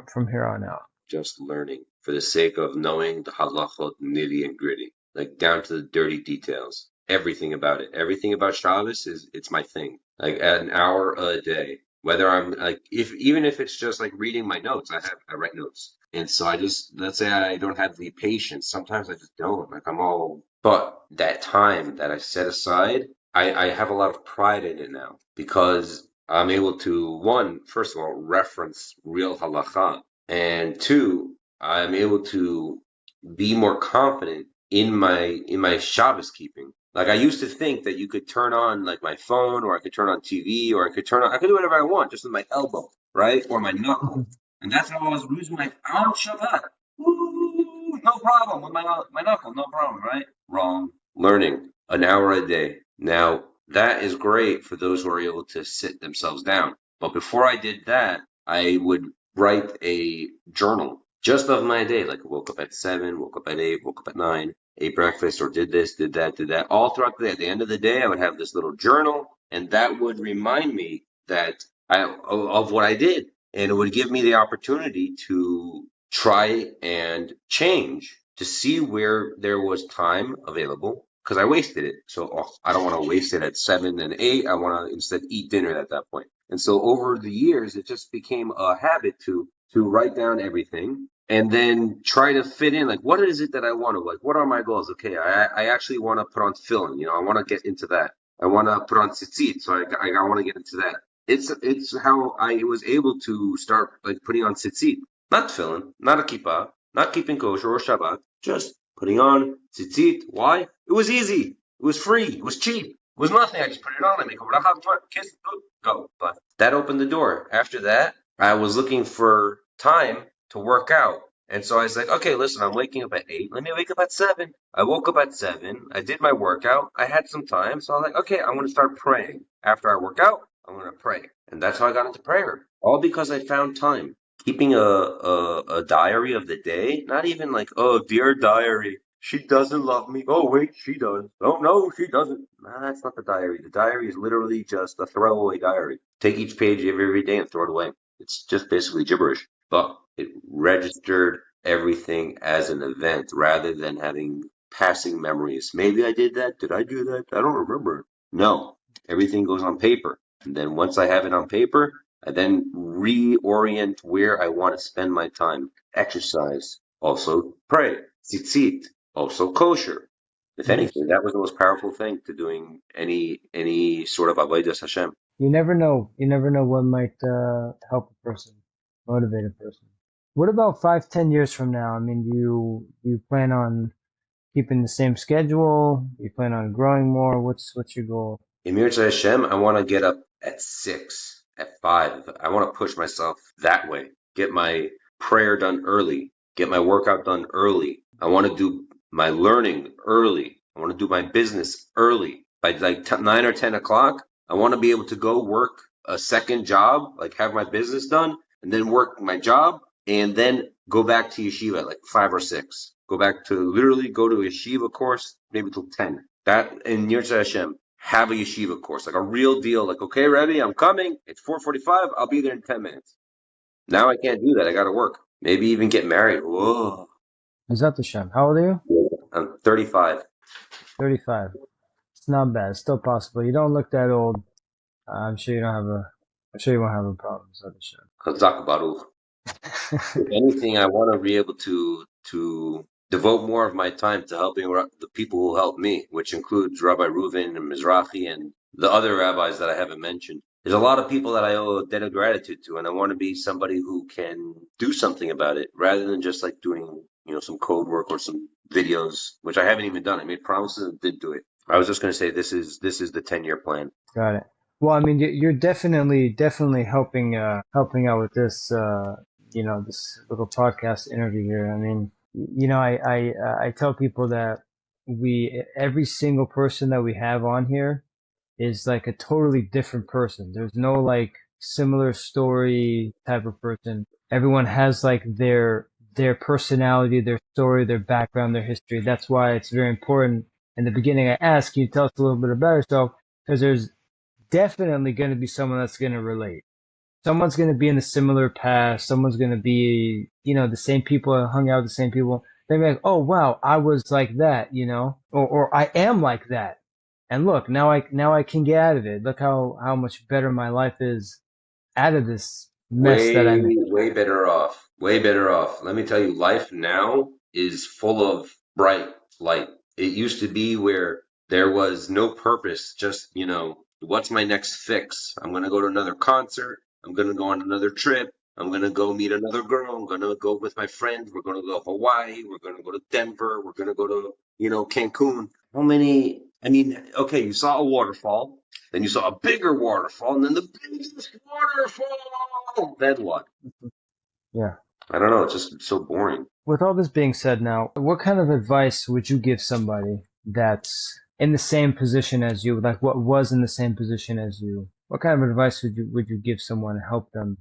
from here on out? Just learning for the sake of knowing the halachot nitty and gritty, like down to the dirty details. Everything about it. Everything about Shabbos it's my thing. Like an hour a day. Whether I'm like even if it's just like reading my notes, I write notes. And so let's say I don't have the patience. Sometimes I just don't. But that time that I set aside, I have a lot of pride in it now because I'm able to, first of all, reference real halacha, and 2, I'm able to be more confident in my Shabbos keeping. Like I used to think that you could turn on like my phone, or I could turn on TV, or I could do whatever I want just with my elbow, right, or my knuckle, and that's how I was losing my on Shabbat. Ooh, no problem with my knuckle, no problem, right? Wrong. Learning an hour a day. Now that is great for those who are able to sit themselves down. But before I did that, I would write a journal just of my day. Like I woke up at 7, woke up at 8, woke up at 9, ate breakfast, or did this, did that, all throughout the day. At the end of the day, I would have this little journal, and that would remind me that of what I did, and it would give me the opportunity to try and change to see where there was time available, because I wasted it. So I don't want to waste it at 7 and 8. I want to instead eat dinner at that point. And so over the years, it just became a habit to write down everything and then try to fit in, like, what is it that I want to, like, what are my goals? Okay, I actually want to put on tefillin, I want to get into that. I want to put on tzitzit, so I want to get into that. It's how I was able to start, like, putting on tzitzit. Not tefillin, not a kippah, not keeping kosher or Shabbat, just putting on tzitzit. Why? It was easy. It was free. It was cheap. It was nothing. I just put it on. I make a bracha, kiss, go. But that opened the door. After that, I was looking for time to work out. And so I was like, okay, listen, I'm waking up at 8. Let me wake up at 7. I woke up at 7. I did my workout. I had some time. So I was like, okay, I'm going to start praying. After I work out, I'm going to pray. And that's how I got into prayer. All because I found time. Keeping a diary of the day, not even like, oh, dear diary, she doesn't love me. Oh, wait, she does. Oh, no, she doesn't. Nah, that's not the diary. The diary is literally just a throwaway diary. Take each page every day and throw it away. It's just basically gibberish. But it registered everything as an event rather than having passing memories. Maybe I did that. Did I do that? I don't remember. No, everything goes on paper. And then once I have it on paper, I then reorient where I want to spend my time. Exercise, also pray. Tzitzit, also kosher. If anything, that was the most powerful thing to doing any sort of avodas Hashem. You never know. You never know what might help a person, motivate a person. What about 5, 10 years from now? I mean, do you plan on keeping the same schedule? Do you plan on growing more? What's your goal? Emir to Hashem, I want to get up at 6, at 5. I want to push myself that way. Get my prayer done early. Get my workout done early. I want to do my learning early. I want to do my business early. By like 9 or 10 o'clock, I want to be able to go work a second job, like have my business done, and then work my job, and then go back to yeshiva at like 5 or 6. Literally go to a yeshiva course, maybe till 10. That, in Yirtzeh Hashem, have a yeshiva course, like a real deal. Like, okay, Rebbe, I'm coming. It's 4:45. I'll be there in 10 minutes. Now I can't do that. I got to work. Maybe even get married. Whoa. Bezat Hashem. How old are you? I'm 35. 35. It's not bad. It's still possible. You don't look that old. I'm sure you don't have a. I'm sure you won't have a problem. Bezat Chazak Baruch. If anything, I want to be able to devote more of my time to helping the people who help me, which includes Rabbi Reuven and Mizrahi and the other rabbis that I haven't mentioned. There's a lot of people that I owe a debt of gratitude to, and I want to be somebody who can do something about it rather than just like doing, some code work or some videos, which I haven't even done. I made promises and didn't do it. I was just going to say this is the 10-year plan. Got it. Well, I mean, you're definitely helping out with this this little podcast interview here. I mean, I tell people that every single person that we have on here is like a totally different person. There's no like similar story type of person. Everyone has like their personality, their story, their background, their history. That's why it's very important. In the beginning, I ask you, tell us a little bit about yourself, because there's definitely going to be someone that's going to relate. Someone's going to be in a similar past. Someone's going to be, the same people, hung out with the same people. They're like, oh, wow, I was like that, or I am like that. And look, now I can get out of it. Look how much better my life is out of this mess that I'm in. Way better off. Way better off. Let me tell you, life now is full of bright light. It used to be where there was no purpose, just, what's my next fix? I'm going to go to another concert. I'm going to go on another trip. I'm going to go meet another girl. I'm going to go with my friends. We're going to go to Hawaii. We're going to go to Denver. We're going to go to, Cancun. Okay, you saw a waterfall. Then you saw a bigger waterfall. And then the biggest waterfall. Then what? Yeah. I don't know. It's just so boring. With all this being said now, what kind of advice would you give somebody that's in the same position as you, like what was in the same position as you? What kind of advice would you give someone to help them,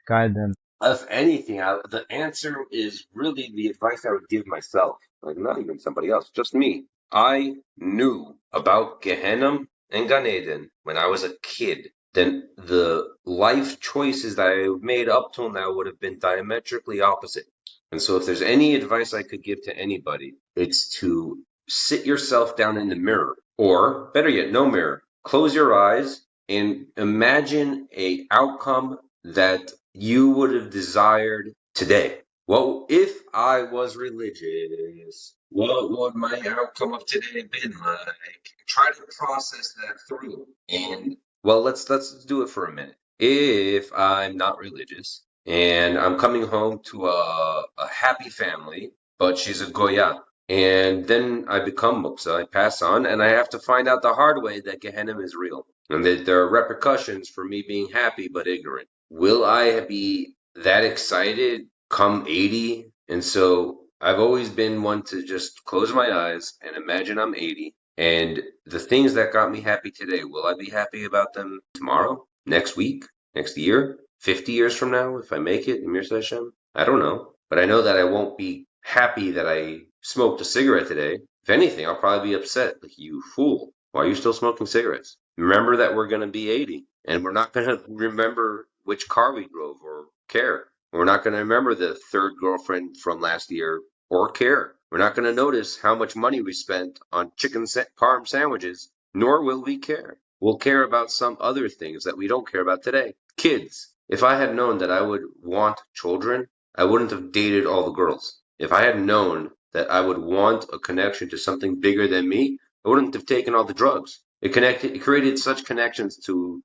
guide them? If anything, the answer is really the advice I would give myself. Like not even somebody else, just me. I knew about Gehenna and Gan Eden when I was a kid. Then the life choices that I made up till now would have been diametrically opposite. And so if there's any advice I could give to anybody, it's to sit yourself down in the mirror, or better yet, no mirror. Close your eyes and imagine a outcome that you would have desired today. Well, if I was religious, what would my outcome of today have been like? Try to process that through. And well, let's do it for a minute. If I'm not religious and I'm coming home to a happy family, but she's a Goya. And then I become Muksa, I pass on, and I have to find out the hard way that Gehenna is real, and that there are repercussions for me being happy but ignorant. Will I be that excited come 80? And so I've always been one to just close my eyes and imagine I'm 80. And the things that got me happy today, will I be happy about them tomorrow, next week, next year, 50 years from now, if I make it, Emir Hashem? I don't know. But I know that I won't be happy that I smoked a cigarette today. If anything, I'll probably be upset. Like, you fool. Why are you still smoking cigarettes? Remember that we're going to be 80, and we're not going to remember which car we drove or care. We're not going to remember the third girlfriend from last year or care. We're not going to notice how much money we spent on parm sandwiches, nor will we care. We'll care about some other things that we don't care about today. Kids. If I had known that I would want children, I wouldn't have dated all the girls. If I had known that I would want a connection to something bigger than me, I wouldn't have taken all the drugs. It created such connections to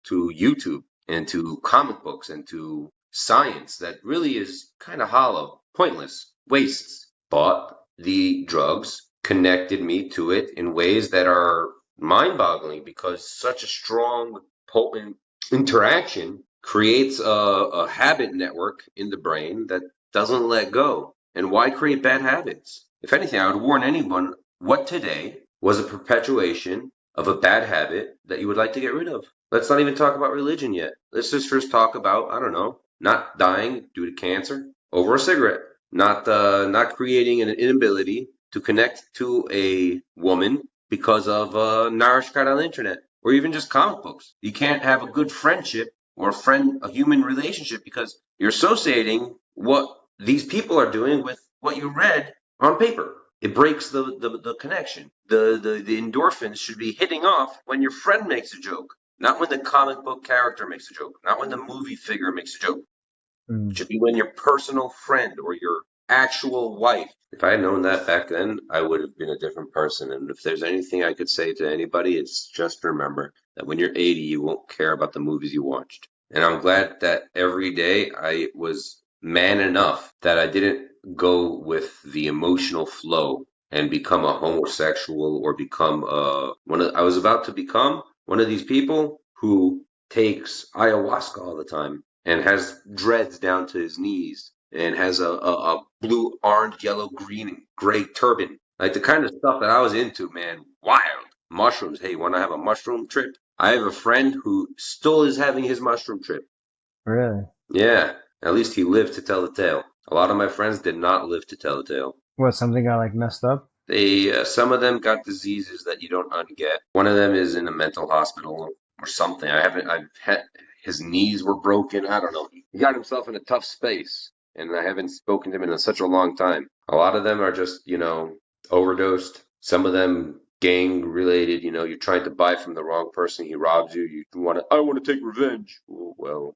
YouTube and to comic books and to science that really is kind of hollow, pointless, wastes. But the drugs connected me to it in ways that are mind-boggling, because such a strong, potent interaction creates a habit network in the brain that doesn't let go. And why create bad habits? If anything, I would warn anyone, what today was a perpetuation of a bad habit that you would like to get rid of. Let's not even talk about religion yet. Let's just first talk about, I don't know, not dying due to cancer over a cigarette, not creating an inability to connect to a woman because of Narishkat on the internet, or even just comic books. You can't have a good friendship or a human relationship because you're associating what these people are doing with what you read on paper. It breaks the connection. The endorphins should be hitting off when your friend makes a joke, not when the comic book character makes a joke, not when the movie figure makes a joke. It should be when your personal friend or your actual wife. If I had known that back then, I would have been a different person. And if there's anything I could say to anybody, it's just remember that when you're 80, you won't care about the movies you watched. And I'm glad that every day I was man enough that I didn't go with the emotional flow and become a homosexual or become I was about to become one of these people who takes ayahuasca all the time and has dreads down to his knees and has a blue, orange, yellow, green, and gray turban. Like the kind of stuff that I was into, man. Wild. Mushrooms. Hey, want to have a mushroom trip? I have a friend who still is having his mushroom trip. Really? Yeah. At least he lived to tell the tale. A lot of my friends did not live to tell the tale. What, something got like messed up? Some of them got diseases that you don't unget. One of them is in a mental hospital or something. His knees were broken. I don't know. He got himself in a tough space, and I haven't spoken to him in such a long time. A lot of them are just, overdosed. Some of them gang related. You're trying to buy from the wrong person. He robs you. I want to take revenge. Well,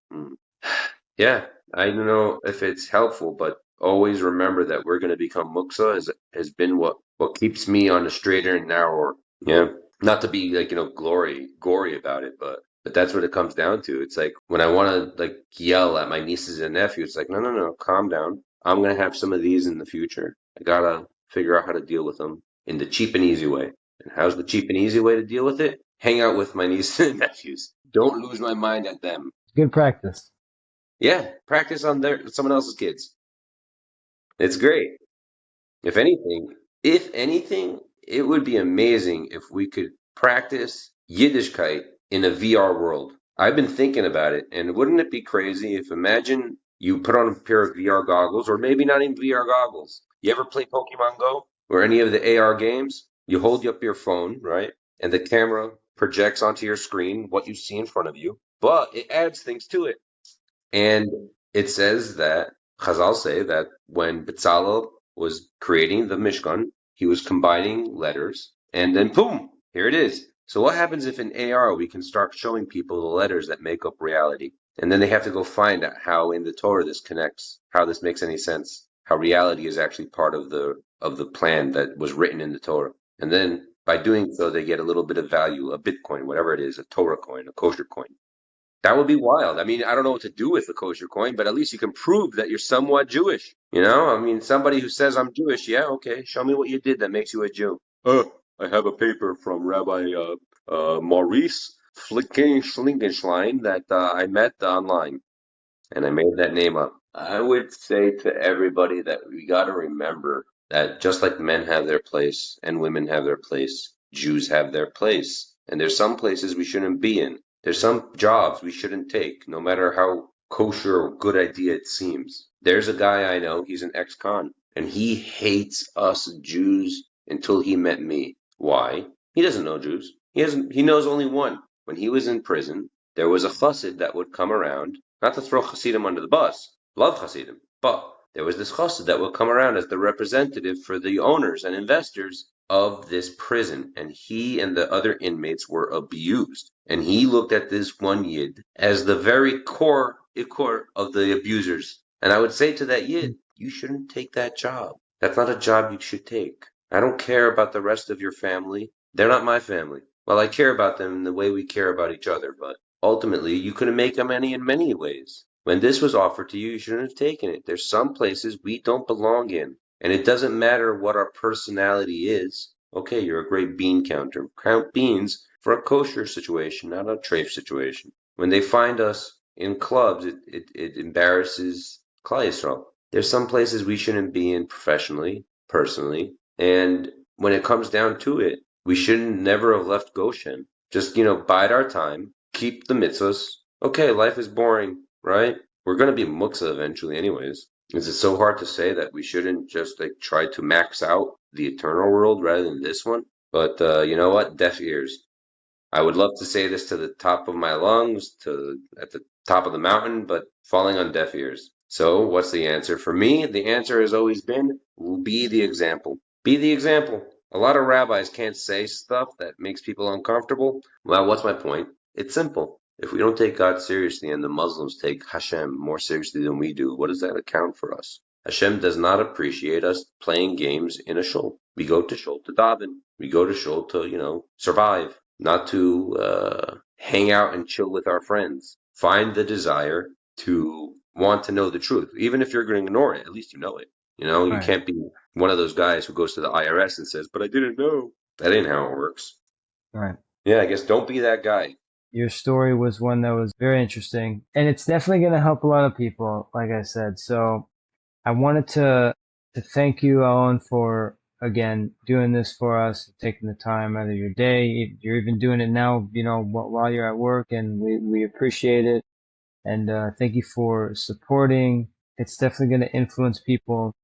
yeah, I don't know if it's helpful, but always remember that we're going to become muksa has been what keeps me on the straighter and narrower. Yeah, not to be like gory about it, but that's what it comes down to. It's like when I want to like yell at my nieces and nephews, it's like no, calm down. I'm gonna have some of these in the future. I gotta figure out how to deal with them in the cheap and easy way. And how's the cheap and easy way to deal with it? Hang out with my nieces and nephews. Don't lose my mind at them. Good practice. Yeah, practice on someone else's kids. It's great. If anything, it would be amazing if we could practice Yiddishkeit in a VR world. I've been thinking about it, and wouldn't it be crazy if imagine you put on a pair of VR goggles, or maybe not even VR goggles. You ever play Pokemon Go or any of the AR games? You hold up your phone, right? And the camera projects onto your screen what you see in front of you, but it adds things to it. And it says that Chazal say that when Bezalel was creating the Mishkan, he was combining letters, and then boom, here it is. So what happens if in AR we can start showing people the letters that make up reality, and then they have to go find out how in the Torah this connects, how this makes any sense, how reality is actually part of the plan that was written in the Torah, and then by doing so they get a little bit of value, a Bitcoin, whatever it is, a Torah coin, a kosher coin. That would be wild. I mean, I don't know what to do with the kosher coin, but at least you can prove that you're somewhat Jewish. You know, I mean, somebody who says I'm Jewish, yeah, okay, show me what you did that makes you a Jew. I have a paper from Rabbi Maurice Schlingenschlein that I met online, and I made that name up. I would say to everybody that we got to remember that just like men have their place and women have their place, Jews have their place. And there's some places we shouldn't be in. There's some jobs we shouldn't take, no matter how kosher or good idea it seems. There's a guy I know, he's an ex-con, and he hates us Jews until he met me. Why? He doesn't know Jews. He knows only one. When he was in prison, there was a chassid that would come around, not to throw Hasidim under the bus, love Hasidim, but there was this chassid that would come around as the representative for the owners and investors of this prison, and he and the other inmates were abused. And he looked at this one yid as the very core ikor of the abusers. And I would say to that yid, you shouldn't take that job. That's not a job you should take. I don't care about the rest of your family. They're not my family. Well, I care about them in the way we care about each other, but ultimately, you couldn't make money in many ways. When this was offered to you, you shouldn't have taken it. There's some places we don't belong in, and it doesn't matter what our personality is. Okay, you're a great bean counter. Count beans for a kosher situation, not a treif situation. When they find us in clubs, it embarrasses Klal Yisrael. There's some places we shouldn't be in professionally, personally, and when it comes down to it, we shouldn't never have left Goshen. Just, bide our time, keep the mitzvahs. Okay, life is boring, right? We're going to be muktzah eventually anyways. Is it so hard to say that we shouldn't just try to max out the eternal world rather than this one? But you know what? Deaf ears. I would love to say this to the top of my lungs, at the top of the mountain, but falling on deaf ears. So what's the answer? For me, the answer has always been, be the example. Be the example. A lot of rabbis can't say stuff that makes people uncomfortable. Well, what's my point? It's simple. If we don't take God seriously and the Muslims take Hashem more seriously than we do, what does that account for us? Hashem does not appreciate us playing games in a shul. We go to shul to daven. We go to shul to, survive, not to hang out and chill with our friends. Find the desire to want to know the truth. Even if you're going to ignore it, at least you know it. You Right. can't be one of those guys who goes to the IRS and says, but I didn't know. That ain't how it works. Right. Yeah, I guess don't be that guy. Your story was one that was very interesting, and it's definitely going to help a lot of people, like I said. So I wanted to thank you, Owen, for again doing this for us, taking the time out of your day. You're even doing it now, while you're at work, and we appreciate it. And thank you for supporting. It's definitely going to influence people.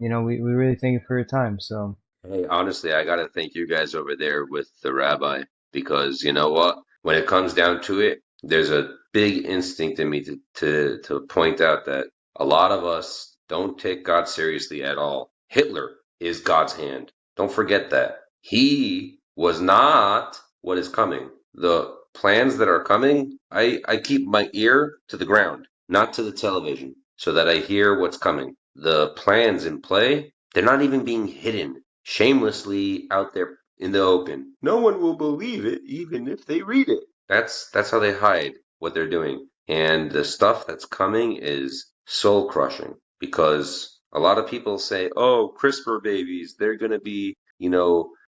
We really thank you for your time. So Hey, honestly, I gotta thank you guys over there with the rabbi because you know what? When it comes down to it, there's a big instinct in me to point out that a lot of us don't take God seriously at all. Hitler is God's hand. Don't forget that. He was not what is coming. The plans that are coming, I keep my ear to the ground, not to the television, so that I hear what's coming. The plans in play, they're not even being hidden shamelessly out there in the open. No one will believe it, even if they read it. That's how they hide what they're doing. And the stuff that's coming is soul crushing because a lot of people say, "Oh, CRISPR babies, they're going to be,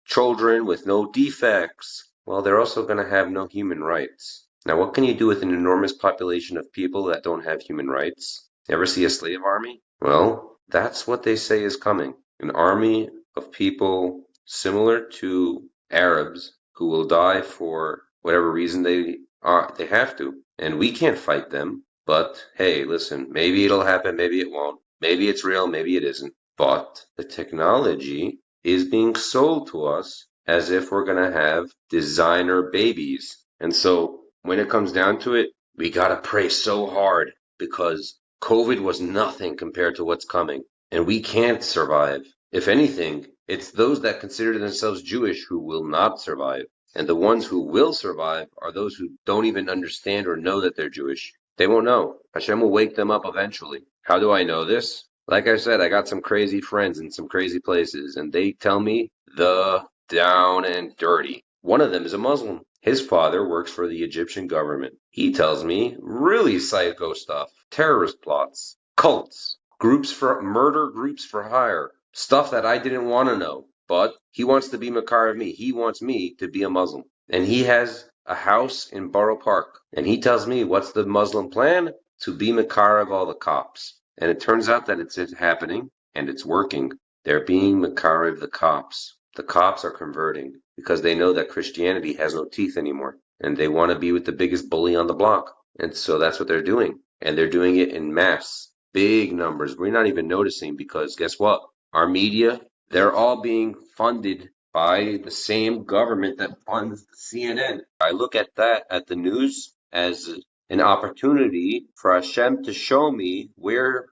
children with no defects." Well, they're also going to have no human rights. Now, what can you do with an enormous population of people that don't have human rights? Ever see a slave army? Well, that's what they say is coming. An army of people similar to Arabs who will die for whatever reason they have to. And we can't fight them. But hey, listen, maybe it'll happen, maybe it won't. Maybe it's real, maybe it isn't. But the technology is being sold to us as if we're going to have designer babies. And so when it comes down to it, we got to pray so hard because COVID was nothing compared to what's coming. And we can't survive. If anything, it's those that consider themselves Jewish who will not survive. And the ones who will survive are those who don't even understand or know that they're Jewish. They won't know. Hashem will wake them up eventually. How do I know this? Like I said, I got some crazy friends in some crazy places, and they tell me the down and dirty. One of them is a Muslim. His father works for the Egyptian government. He tells me really psycho stuff. Terrorist plots, cults, groups for murder, groups for hire. Stuff that I didn't want to know. But he wants to be Makar of me. He wants me to be a Muslim. And he has a house in Borough Park. And he tells me what's the Muslim plan? To be Makar of all the cops. And it turns out that it's happening and it's working. They're being Makar of the cops. The cops are converting because they know that Christianity has no teeth anymore and they want to be with the biggest bully on the block. And so that's what they're doing. And they're doing it in mass, big numbers. We're not even noticing because guess what? Our media, they're all being funded by the same government that funds CNN. I look at that, at the news, as an opportunity for Hashem to show me where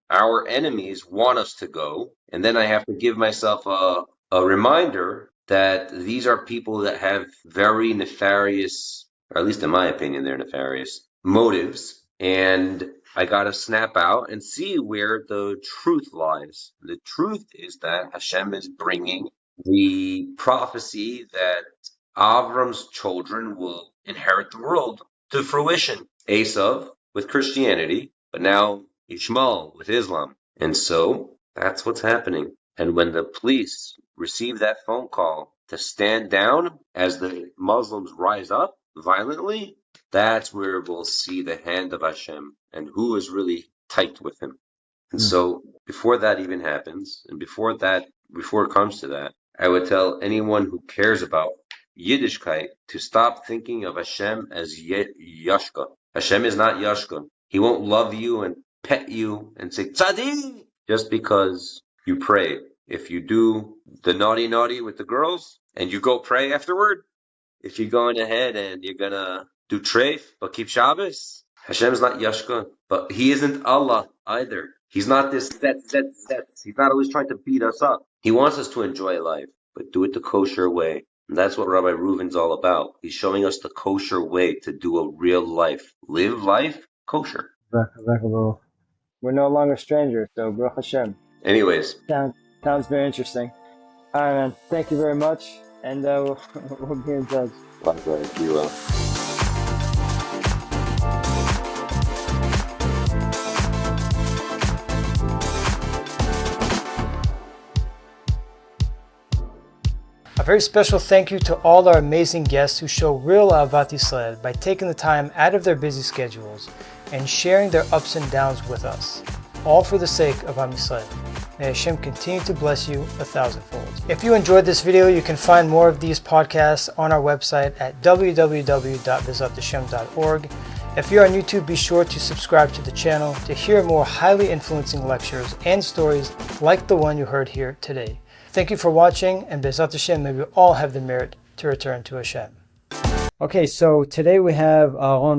our enemies want us to go. And then I have to give myself a reminder that these are people that have very nefarious, or at least in my opinion, they're nefarious motives. And I got to snap out and see where the truth lies. The truth is that Hashem is bringing the prophecy that Avram's children will inherit the world to fruition. Esav with Christianity, but now Ishmael with Islam. And so that's what's happening. And when the police receive that phone call to stand down as the Muslims rise up violently, that's where we'll see the hand of Hashem and who is really tight with him. And so before that even happens, and before it comes to that, I would tell anyone who cares about Yiddishkeit to stop thinking of Hashem as Yashka. Hashem is not Yashka. He won't love you and pet you and say tzaddik just because you pray. If you do the naughty with the girls and you go pray afterward, if you're going ahead and you're gonna do treif but keep Shabbos, Hashem's not Yashka, but he isn't Allah either. He's not this set. He's not always trying to beat us up. He wants us to enjoy life, but do it the kosher way. And that's what Rabbi Reuven's all about. He's showing us the kosher way to do a real life. Live life kosher. We're no longer strangers, so Baruch Hashem. Anyways. Sounds very interesting. All right, man. Thank you very much, and we'll be in touch. Likewise, you will. A very special thank you to all our amazing guests who show real Ahavat Yisrael by taking the time out of their busy schedules and sharing their ups and downs with us, all for the sake of Am Yisrael. May Hashem continue to bless you 1,000-fold. If you enjoyed this video, you can find more of these podcasts on our website at www.bizathashem.org. If you're on YouTube, be sure to subscribe to the channel to hear more highly influencing lectures and stories like the one you heard here today. Thank you for watching, and Bezat Hashem, may we all have the merit to return to Hashem. Okay, so today we have Ahron